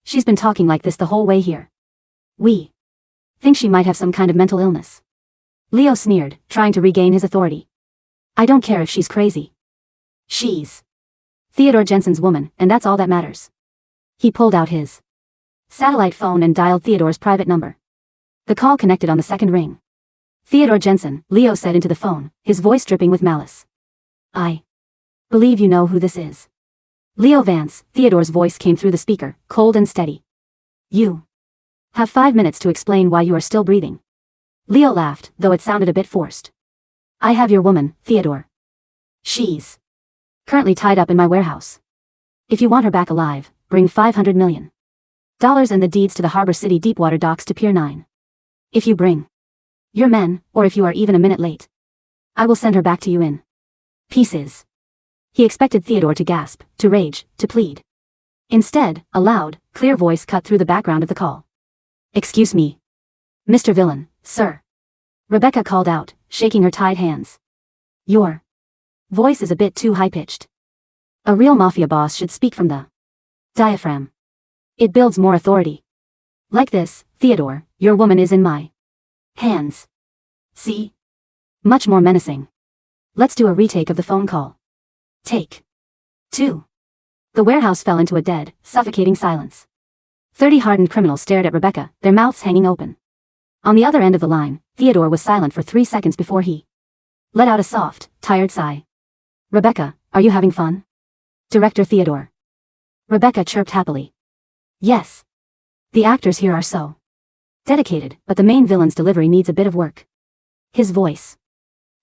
She's been talking like this the whole way here. We think she might have some kind of mental illness. Leo sneered, trying to regain his authority. I don't care if she's crazy. She's Theodore Jensen's woman, and that's all that matters. He pulled out his satellite phone and dialed Theodore's private number. The call connected on the second ring. Theodore Jensen, Leo said into the phone, his voice dripping with malice. I believe you know who this is. Leo Vance, Theodore's voice came through the speaker, cold and steady. You have 5 minutes to explain why you are still breathing. Leo laughed, though it sounded a bit forced. I have your woman, Theodore. She's currently tied up in my warehouse. If you want her back alive, bring $500 million and the deeds to the Harbor City Deepwater Docks to Pier 9. If you bring your men, or if you are even a minute late, I will send her back to you in pieces. He expected Theodore to gasp, to rage, to plead. Instead, a loud, clear voice cut through the background of the call. Excuse me. Mr. Villain, sir. Rebecca called out, shaking her tied hands. Your voice is a bit too high-pitched. A real mafia boss should speak from the diaphragm. It builds more authority. Like this, Theodore, your woman is in my hands. See? Much more menacing. Let's do a retake of the phone call. Take 2. The warehouse fell into a dead, suffocating silence. 30 hardened criminals stared at Rebecca, their mouths hanging open. On the other end of the line, Theodore was silent for 3 seconds before he let out a soft, tired sigh. Rebecca, are you having fun? Director Theodore. Rebecca chirped happily. Yes. The actors here are so dedicated, but the main villain's delivery needs a bit of work. His voice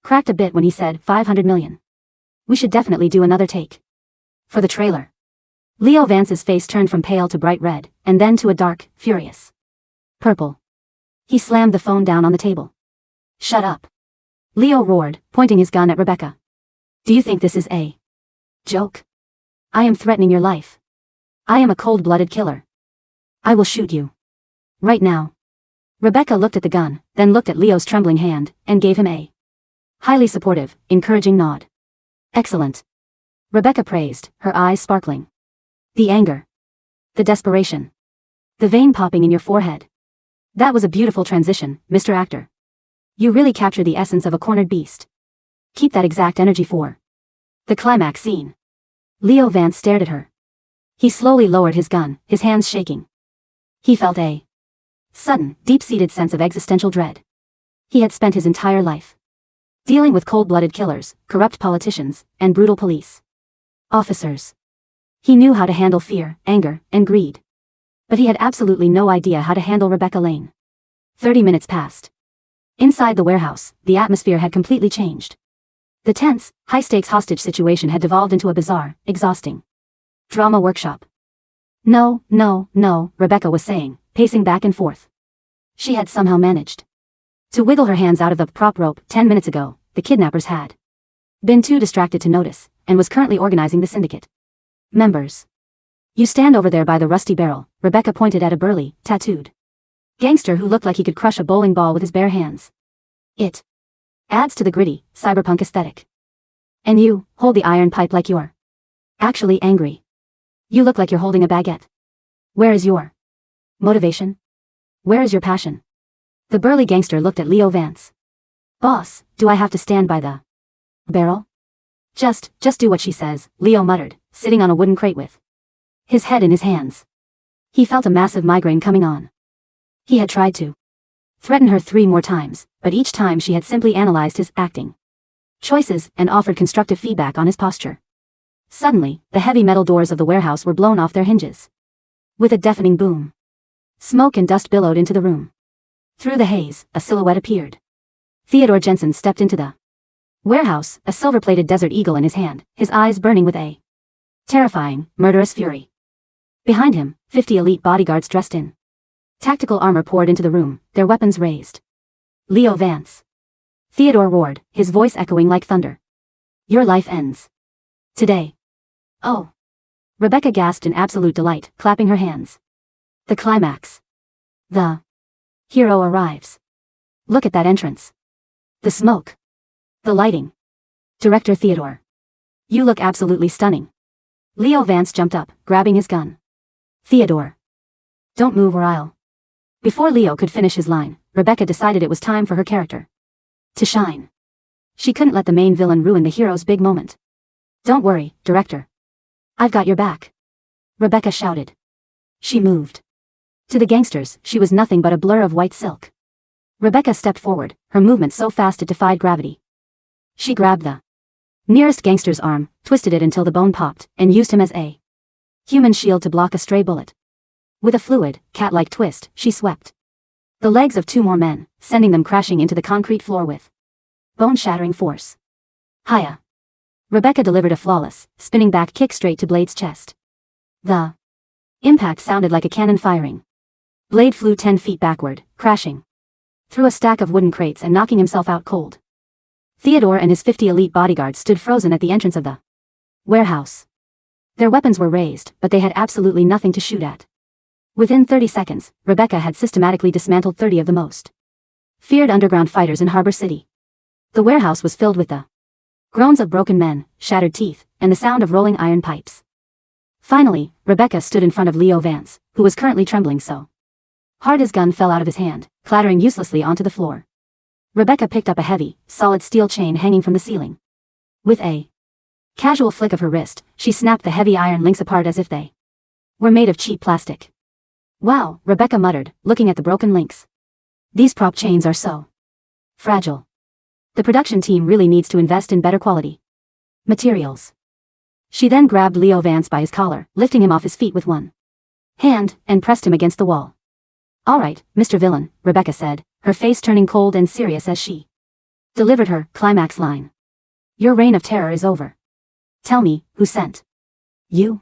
cracked a bit when he said $500 million. We should definitely do another take. For the trailer. Leo Vance's face turned from pale to bright red, and then to a dark, furious purple. He slammed the phone down on the table. Shut up. Leo roared, pointing his gun at Rebecca. Do you think this is a joke? I am threatening your life. I am a cold-blooded killer. I will shoot you. Right now. Rebecca looked at the gun, then looked at Leo's trembling hand, and gave him a highly supportive, encouraging nod. Excellent. Rebecca praised, her eyes sparkling. The anger. The desperation. The vein popping in your forehead. That was a beautiful transition, Mr. Actor. You really captured the essence of a cornered beast. Keep that exact energy for the climax scene. Leo Vance stared at her. He slowly lowered his gun, his hands shaking. He felt a sudden, deep-seated sense of existential dread. He had spent his entire life dealing with cold-blooded killers, corrupt politicians, and brutal police officers. He knew how to handle fear, anger, and greed. But he had absolutely no idea how to handle Rebecca Lane. 30 minutes passed. Inside the warehouse, the atmosphere had completely changed. The tense, high-stakes hostage situation had devolved into a bizarre, exhausting drama workshop. No, Rebecca was saying, pacing back and forth. She had somehow managed to wiggle her hands out of the prop rope. 10 minutes ago, the kidnappers had been too distracted to notice, and was currently organizing the syndicate members. You stand over there by the rusty barrel, Rebecca pointed at a burly, tattooed gangster who looked like he could crush a bowling ball with his bare hands. It adds to the gritty, cyberpunk aesthetic. And you, hold the iron pipe like you're actually angry. You look like you're holding a baguette. Where is your motivation? Where is your passion? The burly gangster looked at Leo Vance. Boss, do I have to stand by the barrel? Just do what she says, Leo muttered, sitting on a wooden crate with his head in his hands. He felt a massive migraine coming on. He had tried to threaten her 3 more times, but each time she had simply analyzed his acting choices and offered constructive feedback on his posture. Suddenly, the heavy metal doors of the warehouse were blown off their hinges. With a deafening boom, smoke and dust billowed into the room. Through the haze, a silhouette appeared. Theodore Jensen stepped into the warehouse, a silver-plated desert eagle in his hand, his eyes burning with a terrifying, murderous fury. Behind him, 50 elite bodyguards dressed in tactical armor poured into the room, their weapons raised. Leo Vance. Theodore roared, his voice echoing like thunder. Your life ends today. Oh. Rebecca gasped in absolute delight, clapping her hands. The climax. The hero arrives. Look at that entrance. The smoke. The lighting. Director Theodore. You look absolutely stunning. Leo Vance jumped up, grabbing his gun. Theodore. Don't move or I'll. Before Leo could finish his line, Rebecca decided it was time for her character to shine. She couldn't let the main villain ruin the hero's big moment. Don't worry, Director. I've got your back. Rebecca shouted. She moved. To the gangsters, she was nothing but a blur of white silk. Rebecca stepped forward, her movement so fast it defied gravity. She grabbed the nearest gangster's arm, twisted it until the bone popped, and used him as a human shield to block a stray bullet. With a fluid, cat-like twist, she swept the legs of 2 more men, sending them crashing into the concrete floor with bone-shattering force. Hiya. Rebecca delivered a flawless, spinning back kick straight to Blade's chest. The impact sounded like a cannon firing. Blade flew 10 feet backward, crashing through a stack of wooden crates and knocking himself out cold. Theodore and his 50 elite bodyguards stood frozen at the entrance of the warehouse. Their weapons were raised, but they had absolutely nothing to shoot at. Within 30 seconds, Rebecca had systematically dismantled 30 of the most feared underground fighters in Harbor City. The warehouse was filled with the groans of broken men, shattered teeth, and the sound of rolling iron pipes. Finally, Rebecca stood in front of Leo Vance, who was currently trembling so hard his gun fell out of his hand, clattering uselessly onto the floor. Rebecca picked up a heavy, solid steel chain hanging from the ceiling. With a casual flick of her wrist, she snapped the heavy iron links apart as if they were made of cheap plastic. Wow, Rebecca muttered, looking at the broken links. These prop chains are so fragile. The production team really needs to invest in better quality materials. She then grabbed Leo Vance by his collar, lifting him off his feet with one hand, and pressed him against the wall. All right, Mr. Villain, Rebecca said, her face turning cold and serious as she delivered her climax line. Your reign of terror is over. Tell me, who sent you?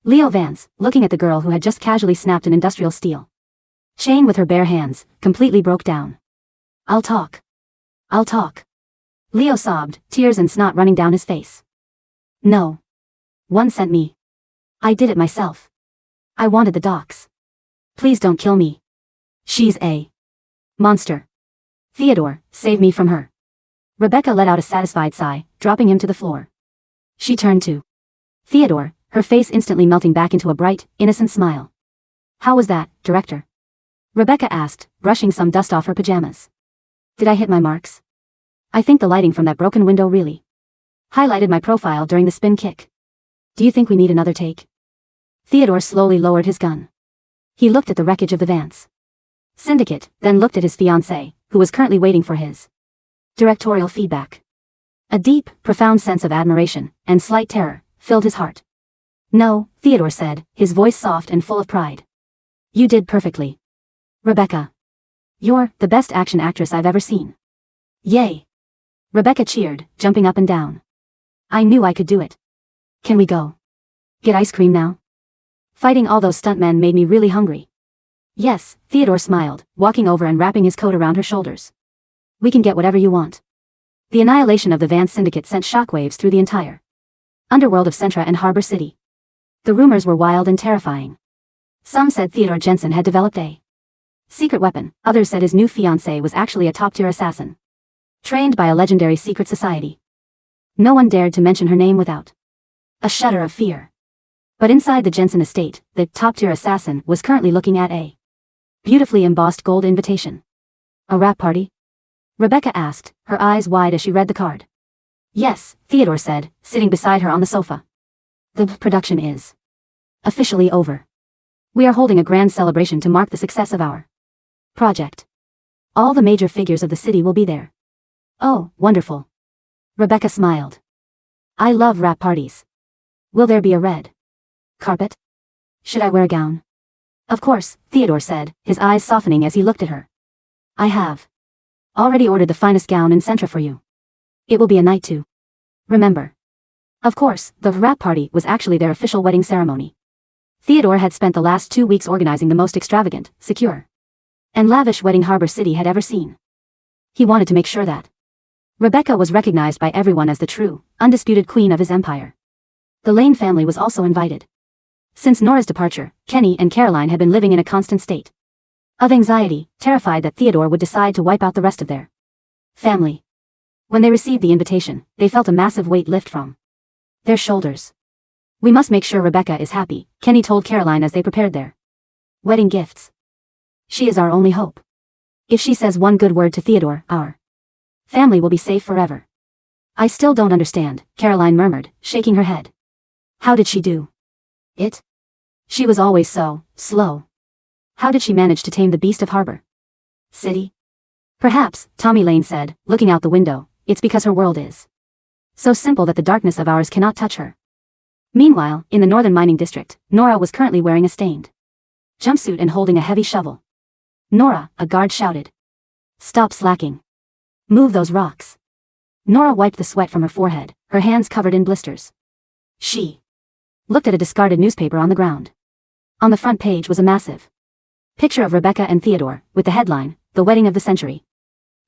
Leo Vance, looking at the girl who had just casually snapped an industrial steel chain with her bare hands, completely broke down. I'll talk. Leo sobbed, tears and snot running down his face. No. One sent me. I did it myself. I wanted the docs. Please don't kill me. She's a monster. Theodore, save me from her. Rebecca let out a satisfied sigh, dropping him to the floor. She turned to Theodore, her face instantly melting back into a bright, innocent smile. How was that, Director? Rebecca asked, brushing some dust off her pajamas. Did I hit my marks? I think the lighting from that broken window really highlighted my profile during the spin kick. Do you think we need another take? Theodore slowly lowered his gun. He looked at the wreckage of the Vance Syndicate, then looked at his fiancée, who was currently waiting for his directorial feedback. A deep, profound sense of admiration and slight terror filled his heart. No, Theodore said, his voice soft and full of pride. You did perfectly. Rebecca. You're the best action actress I've ever seen. Yay. Rebecca cheered, jumping up and down. I knew I could do it. Can we go get ice cream now? Fighting all those stuntmen made me really hungry. Yes, Theodore smiled, walking over and wrapping his coat around her shoulders. We can get whatever you want. The annihilation of the Vance Syndicate sent shockwaves through the entire underworld of Centra and Harbor City. The rumors were wild and terrifying. Some said Theodore Jensen had developed a secret weapon, others said his new fiancée was actually a top-tier assassin, trained by a legendary secret society. No one dared to mention her name without a shudder of fear. But inside the Jensen estate, the top-tier assassin was currently looking at a beautifully embossed gold invitation. A wrap party? Rebecca asked, her eyes wide as she read the card. Yes, Theodore said, sitting beside her on the sofa. The production is officially over. We are holding a grand celebration to mark the success of our project. All the major figures of the city will be there. Oh, wonderful. Rebecca smiled. I love wrap parties. Will there be a red carpet? Should I wear a gown? Of course, Theodore said, his eyes softening as he looked at her. I have already ordered the finest gown in Centra for you. It will be a night to remember. Of course, the wrap party was actually their official wedding ceremony. Theodore had spent the last 2 weeks organizing the most extravagant, secure, and lavish wedding Harbor City had ever seen. He wanted to make sure that Rebecca was recognized by everyone as the true, undisputed queen of his empire. The Lane family was also invited. Since Nora's departure, Kenny and Caroline had been living in a constant state of anxiety, terrified that Theodore would decide to wipe out the rest of their family. When they received the invitation, they felt a massive weight lift from their shoulders. We must make sure Rebecca is happy, Kenny told Caroline as they prepared their wedding gifts. She is our only hope. If she says one good word to Theodore, our family will be safe forever. I still don't understand, Caroline murmured, shaking her head. How did she do it? She was always so slow. How did she manage to tame the beast of Harbor City? Perhaps, Tommy Lane said, looking out the window, it's because her world is so simple that the darkness of ours cannot touch her. Meanwhile, in the northern mining district, Nora was currently wearing a stained jumpsuit and holding a heavy shovel. Nora, a guard shouted. Stop slacking. Move those rocks. Nora wiped the sweat from her forehead, her hands covered in blisters. She looked at a discarded newspaper on the ground. On the front page was a massive picture of Rebecca and Theodore, with the headline, The Wedding of the Century.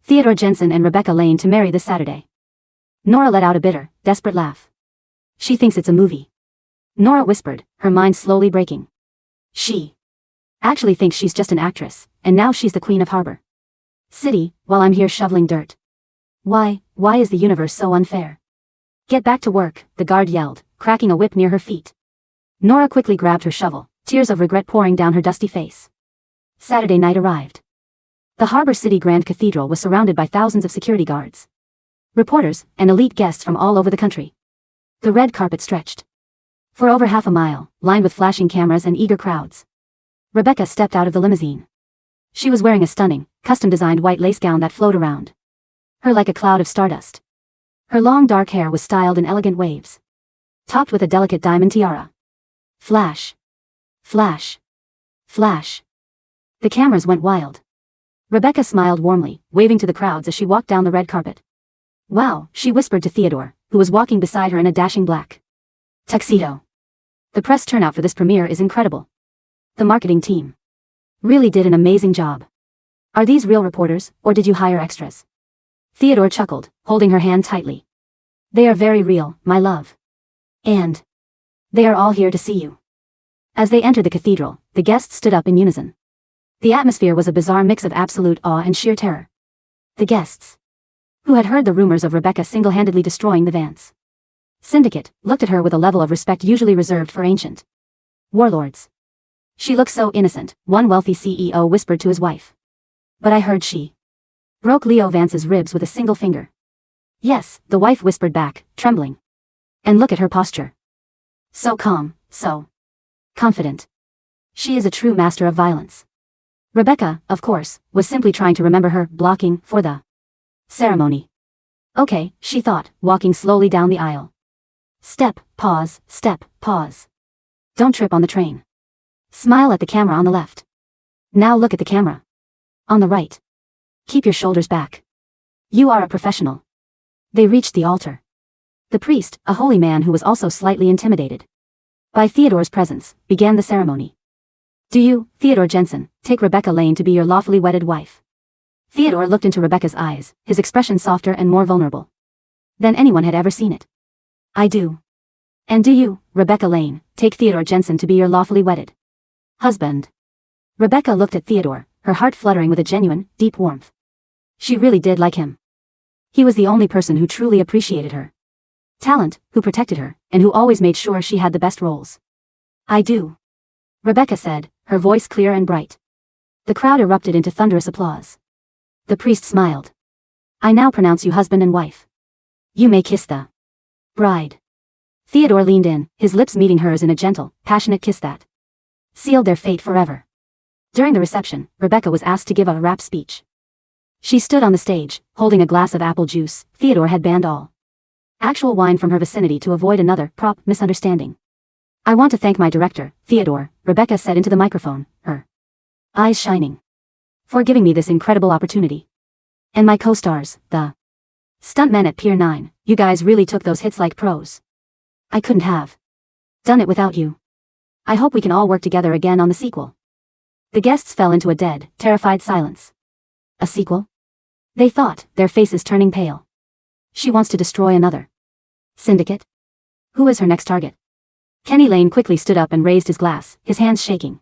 Theodore Jensen and Rebecca Lane to marry this Saturday. Nora let out a bitter, desperate laugh. She thinks it's a movie. Nora whispered, her mind slowly breaking. She actually thinks she's just an actress, and now she's the queen of Harbor City, while I'm here shoveling dirt. Why is the universe so unfair? Get back to work, the guard yelled, cracking a whip near her feet. Nora quickly grabbed her shovel, tears of regret pouring down her dusty face. Saturday night arrived. The Harbor City Grand Cathedral was surrounded by thousands of security guards, reporters, and elite guests from all over the country. The red carpet stretched for over half a mile, lined with flashing cameras and eager crowds. Rebecca stepped out of the limousine. She was wearing a stunning, custom-designed white lace gown that flowed around her like a cloud of stardust. Her long dark hair was styled in elegant waves, topped with a delicate diamond tiara. Flash. Flash. Flash. The cameras went wild. Rebecca smiled warmly, waving to the crowds as she walked down the red carpet. Wow, she whispered to Theodore, who was walking beside her in a dashing black tuxedo. The press turnout for this premiere is incredible. The marketing team really did an amazing job. Are these real reporters, or did you hire extras? Theodore chuckled, holding her hand tightly. They are very real, my love. And they are all here to see you. As they entered the cathedral, the guests stood up in unison. The atmosphere was a bizarre mix of absolute awe and sheer terror. The guests, who had heard the rumors of Rebecca single-handedly destroying the Vance Syndicate, looked at her with a level of respect usually reserved for ancient warlords. She looks so innocent, one wealthy CEO whispered to his wife. But I heard she broke Leo Vance's ribs with a single finger. Yes, the wife whispered back, trembling. And look at her posture. So calm, so confident. She is a true master of violence. Rebecca, of course, was simply trying to remember her blocking for the ceremony. Okay, she thought, walking slowly down the aisle. Step, pause, don't trip on the train. Smile at the camera on the left. Now look at the camera on the right. Keep your shoulders back. You are a professional. They reached the altar. The priest, a holy man who was also slightly intimidated by Theodore's presence, began the ceremony. Do you, Theodore Jensen, take Rebecca Lane to be your lawfully wedded wife? Theodore looked into Rebecca's eyes, his expression softer and more vulnerable than anyone had ever seen it. I do. And do you, Rebecca Lane, take Theodore Jensen to be your lawfully wedded husband? Rebecca looked at Theodore, her heart fluttering with a genuine, deep warmth. She really did like him. He was the only person who truly appreciated her talent, who protected her, and who always made sure she had the best roles. I do. Rebecca said, her voice clear and bright. The crowd erupted into thunderous applause. The priest smiled. I now pronounce you husband and wife. You may kiss the bride. Theodore leaned in, his lips meeting hers in a gentle, passionate kiss that sealed their fate forever. During the reception, Rebecca was asked to give a rap speech. She stood on the stage, holding a glass of apple juice. Theodore had banned all actual wine from her vicinity to avoid another prop misunderstanding. I want to thank my director, Theodore, Rebecca said into the microphone, her eyes shining, for giving me this incredible opportunity. And my co-stars, the stuntmen at Pier 9, you guys really took those hits like pros. I couldn't have done it without you. I hope we can all work together again on the sequel. The guests fell into a dead, terrified silence. A sequel? They thought, their faces turning pale. She wants to destroy another syndicate? Who is her next target? Kenny Lane quickly stood up and raised his glass, his hands shaking.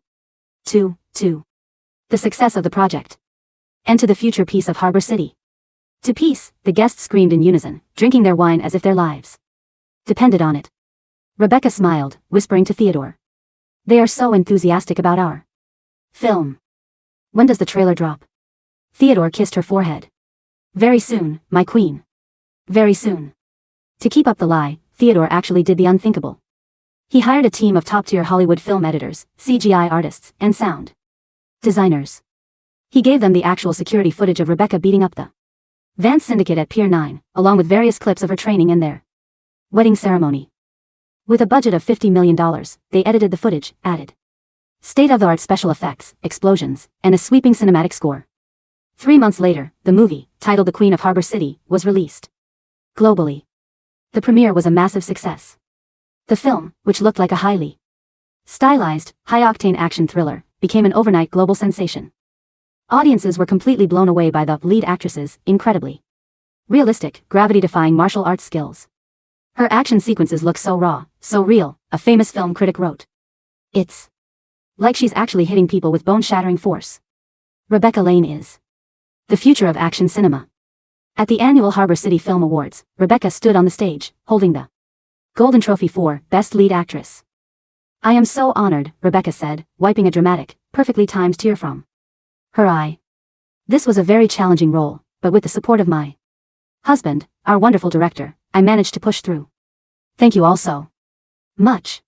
To the success of the project. And to the future peace of Harbor City. To peace, the guests screamed in unison, drinking their wine as if their lives depended on it. Rebecca smiled, whispering to Theodore. They are so enthusiastic about our film. When does the trailer drop? Theodore kissed her forehead. Very soon, my queen. Very soon. To keep up the lie, Theodore actually did the unthinkable. He hired a team of top-tier Hollywood film editors, CGI artists, and sound designers. He gave them the actual security footage of Rebecca beating up the Vance Syndicate at Pier 9, along with various clips of her training and their wedding ceremony. With a budget of $50 million, they edited the footage, added state-of-the-art special effects, explosions, and a sweeping cinematic score. 3 months later, the movie, titled The Queen of Harbor City, was released globally. The premiere was a massive success. The film, which looked like a highly stylized, high-octane action thriller, became an overnight global sensation. Audiences were completely blown away by the lead actress's incredibly realistic, gravity-defying martial arts skills. Her action sequences look so raw, so real, a famous film critic wrote. It's like she's actually hitting people with bone-shattering force. Rebecca Lane is the future of action cinema. At the annual Harbor City Film Awards, Rebecca stood on the stage, holding the Golden Trophy for Best Lead Actress. I am so honored, Rebecca said, wiping a dramatic, perfectly timed tear from her eye. This was a very challenging role, but with the support of my husband, our wonderful director, I managed to push through. Thank you all so much.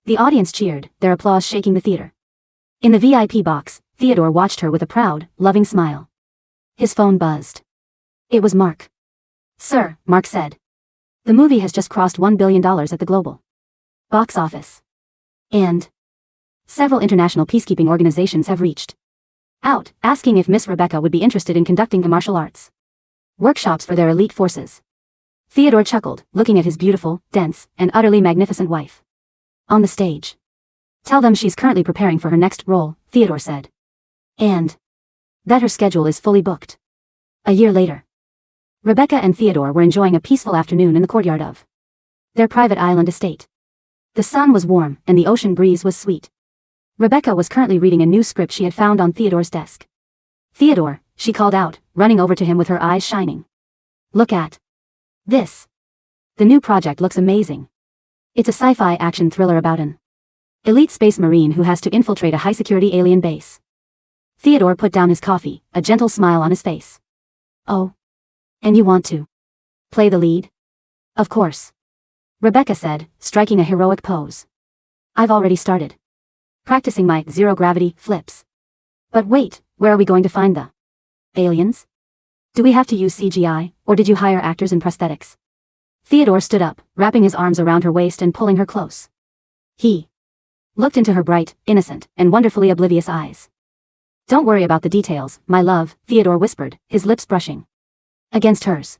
The audience cheered, their applause shaking the theater. In the VIP box, Theodore watched her with a proud, loving smile. His phone buzzed. It was Mark. Sir, Mark said. The movie has just crossed $1 billion at the global box office. And several international peacekeeping organizations have reached out, asking if Miss Rebecca would be interested in conducting the martial arts workshops for their elite forces. Theodore chuckled, looking at his beautiful, dense, and utterly magnificent wife on the stage. Tell them she's currently preparing for her next role, Theodore said. And that her schedule is fully booked. A year later, Rebecca and Theodore were enjoying a peaceful afternoon in the courtyard of their private island estate. The sun was warm, and the ocean breeze was sweet. Rebecca was currently reading a new script she had found on Theodore's desk. Theodore, she called out, running over to him with her eyes shining. Look at this. The new project looks amazing. It's a sci-fi action thriller about an elite space marine who has to infiltrate a high-security alien base. Theodore put down his coffee, a gentle smile on his face. Oh. And you want to play the lead? Of course. Rebecca said, striking a heroic pose. I've already started practicing my zero-gravity flips. But wait, where are we going to find the aliens? Do we have to use CGI, or did you hire actors and prosthetics? Theodore stood up, wrapping his arms around her waist and pulling her close. He looked into her bright, innocent, and wonderfully oblivious eyes. Don't worry about the details, my love, Theodore whispered, his lips brushing against hers.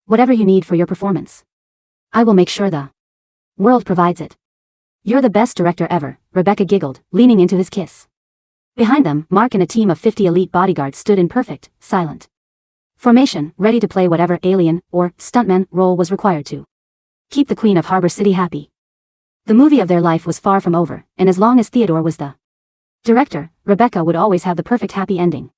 Whatever you need for your performance, I will make sure the world provides it. You're the best director ever, Rebecca giggled, leaning into his kiss. Behind them, Mark and a team of 50 elite bodyguards stood in perfect, silent formation, ready to play whatever alien, or stuntman, role was required to keep the Queen of Harbor City happy. The movie of their life was far from over, and as long as Theodore was the director, Rebecca would always have the perfect happy ending.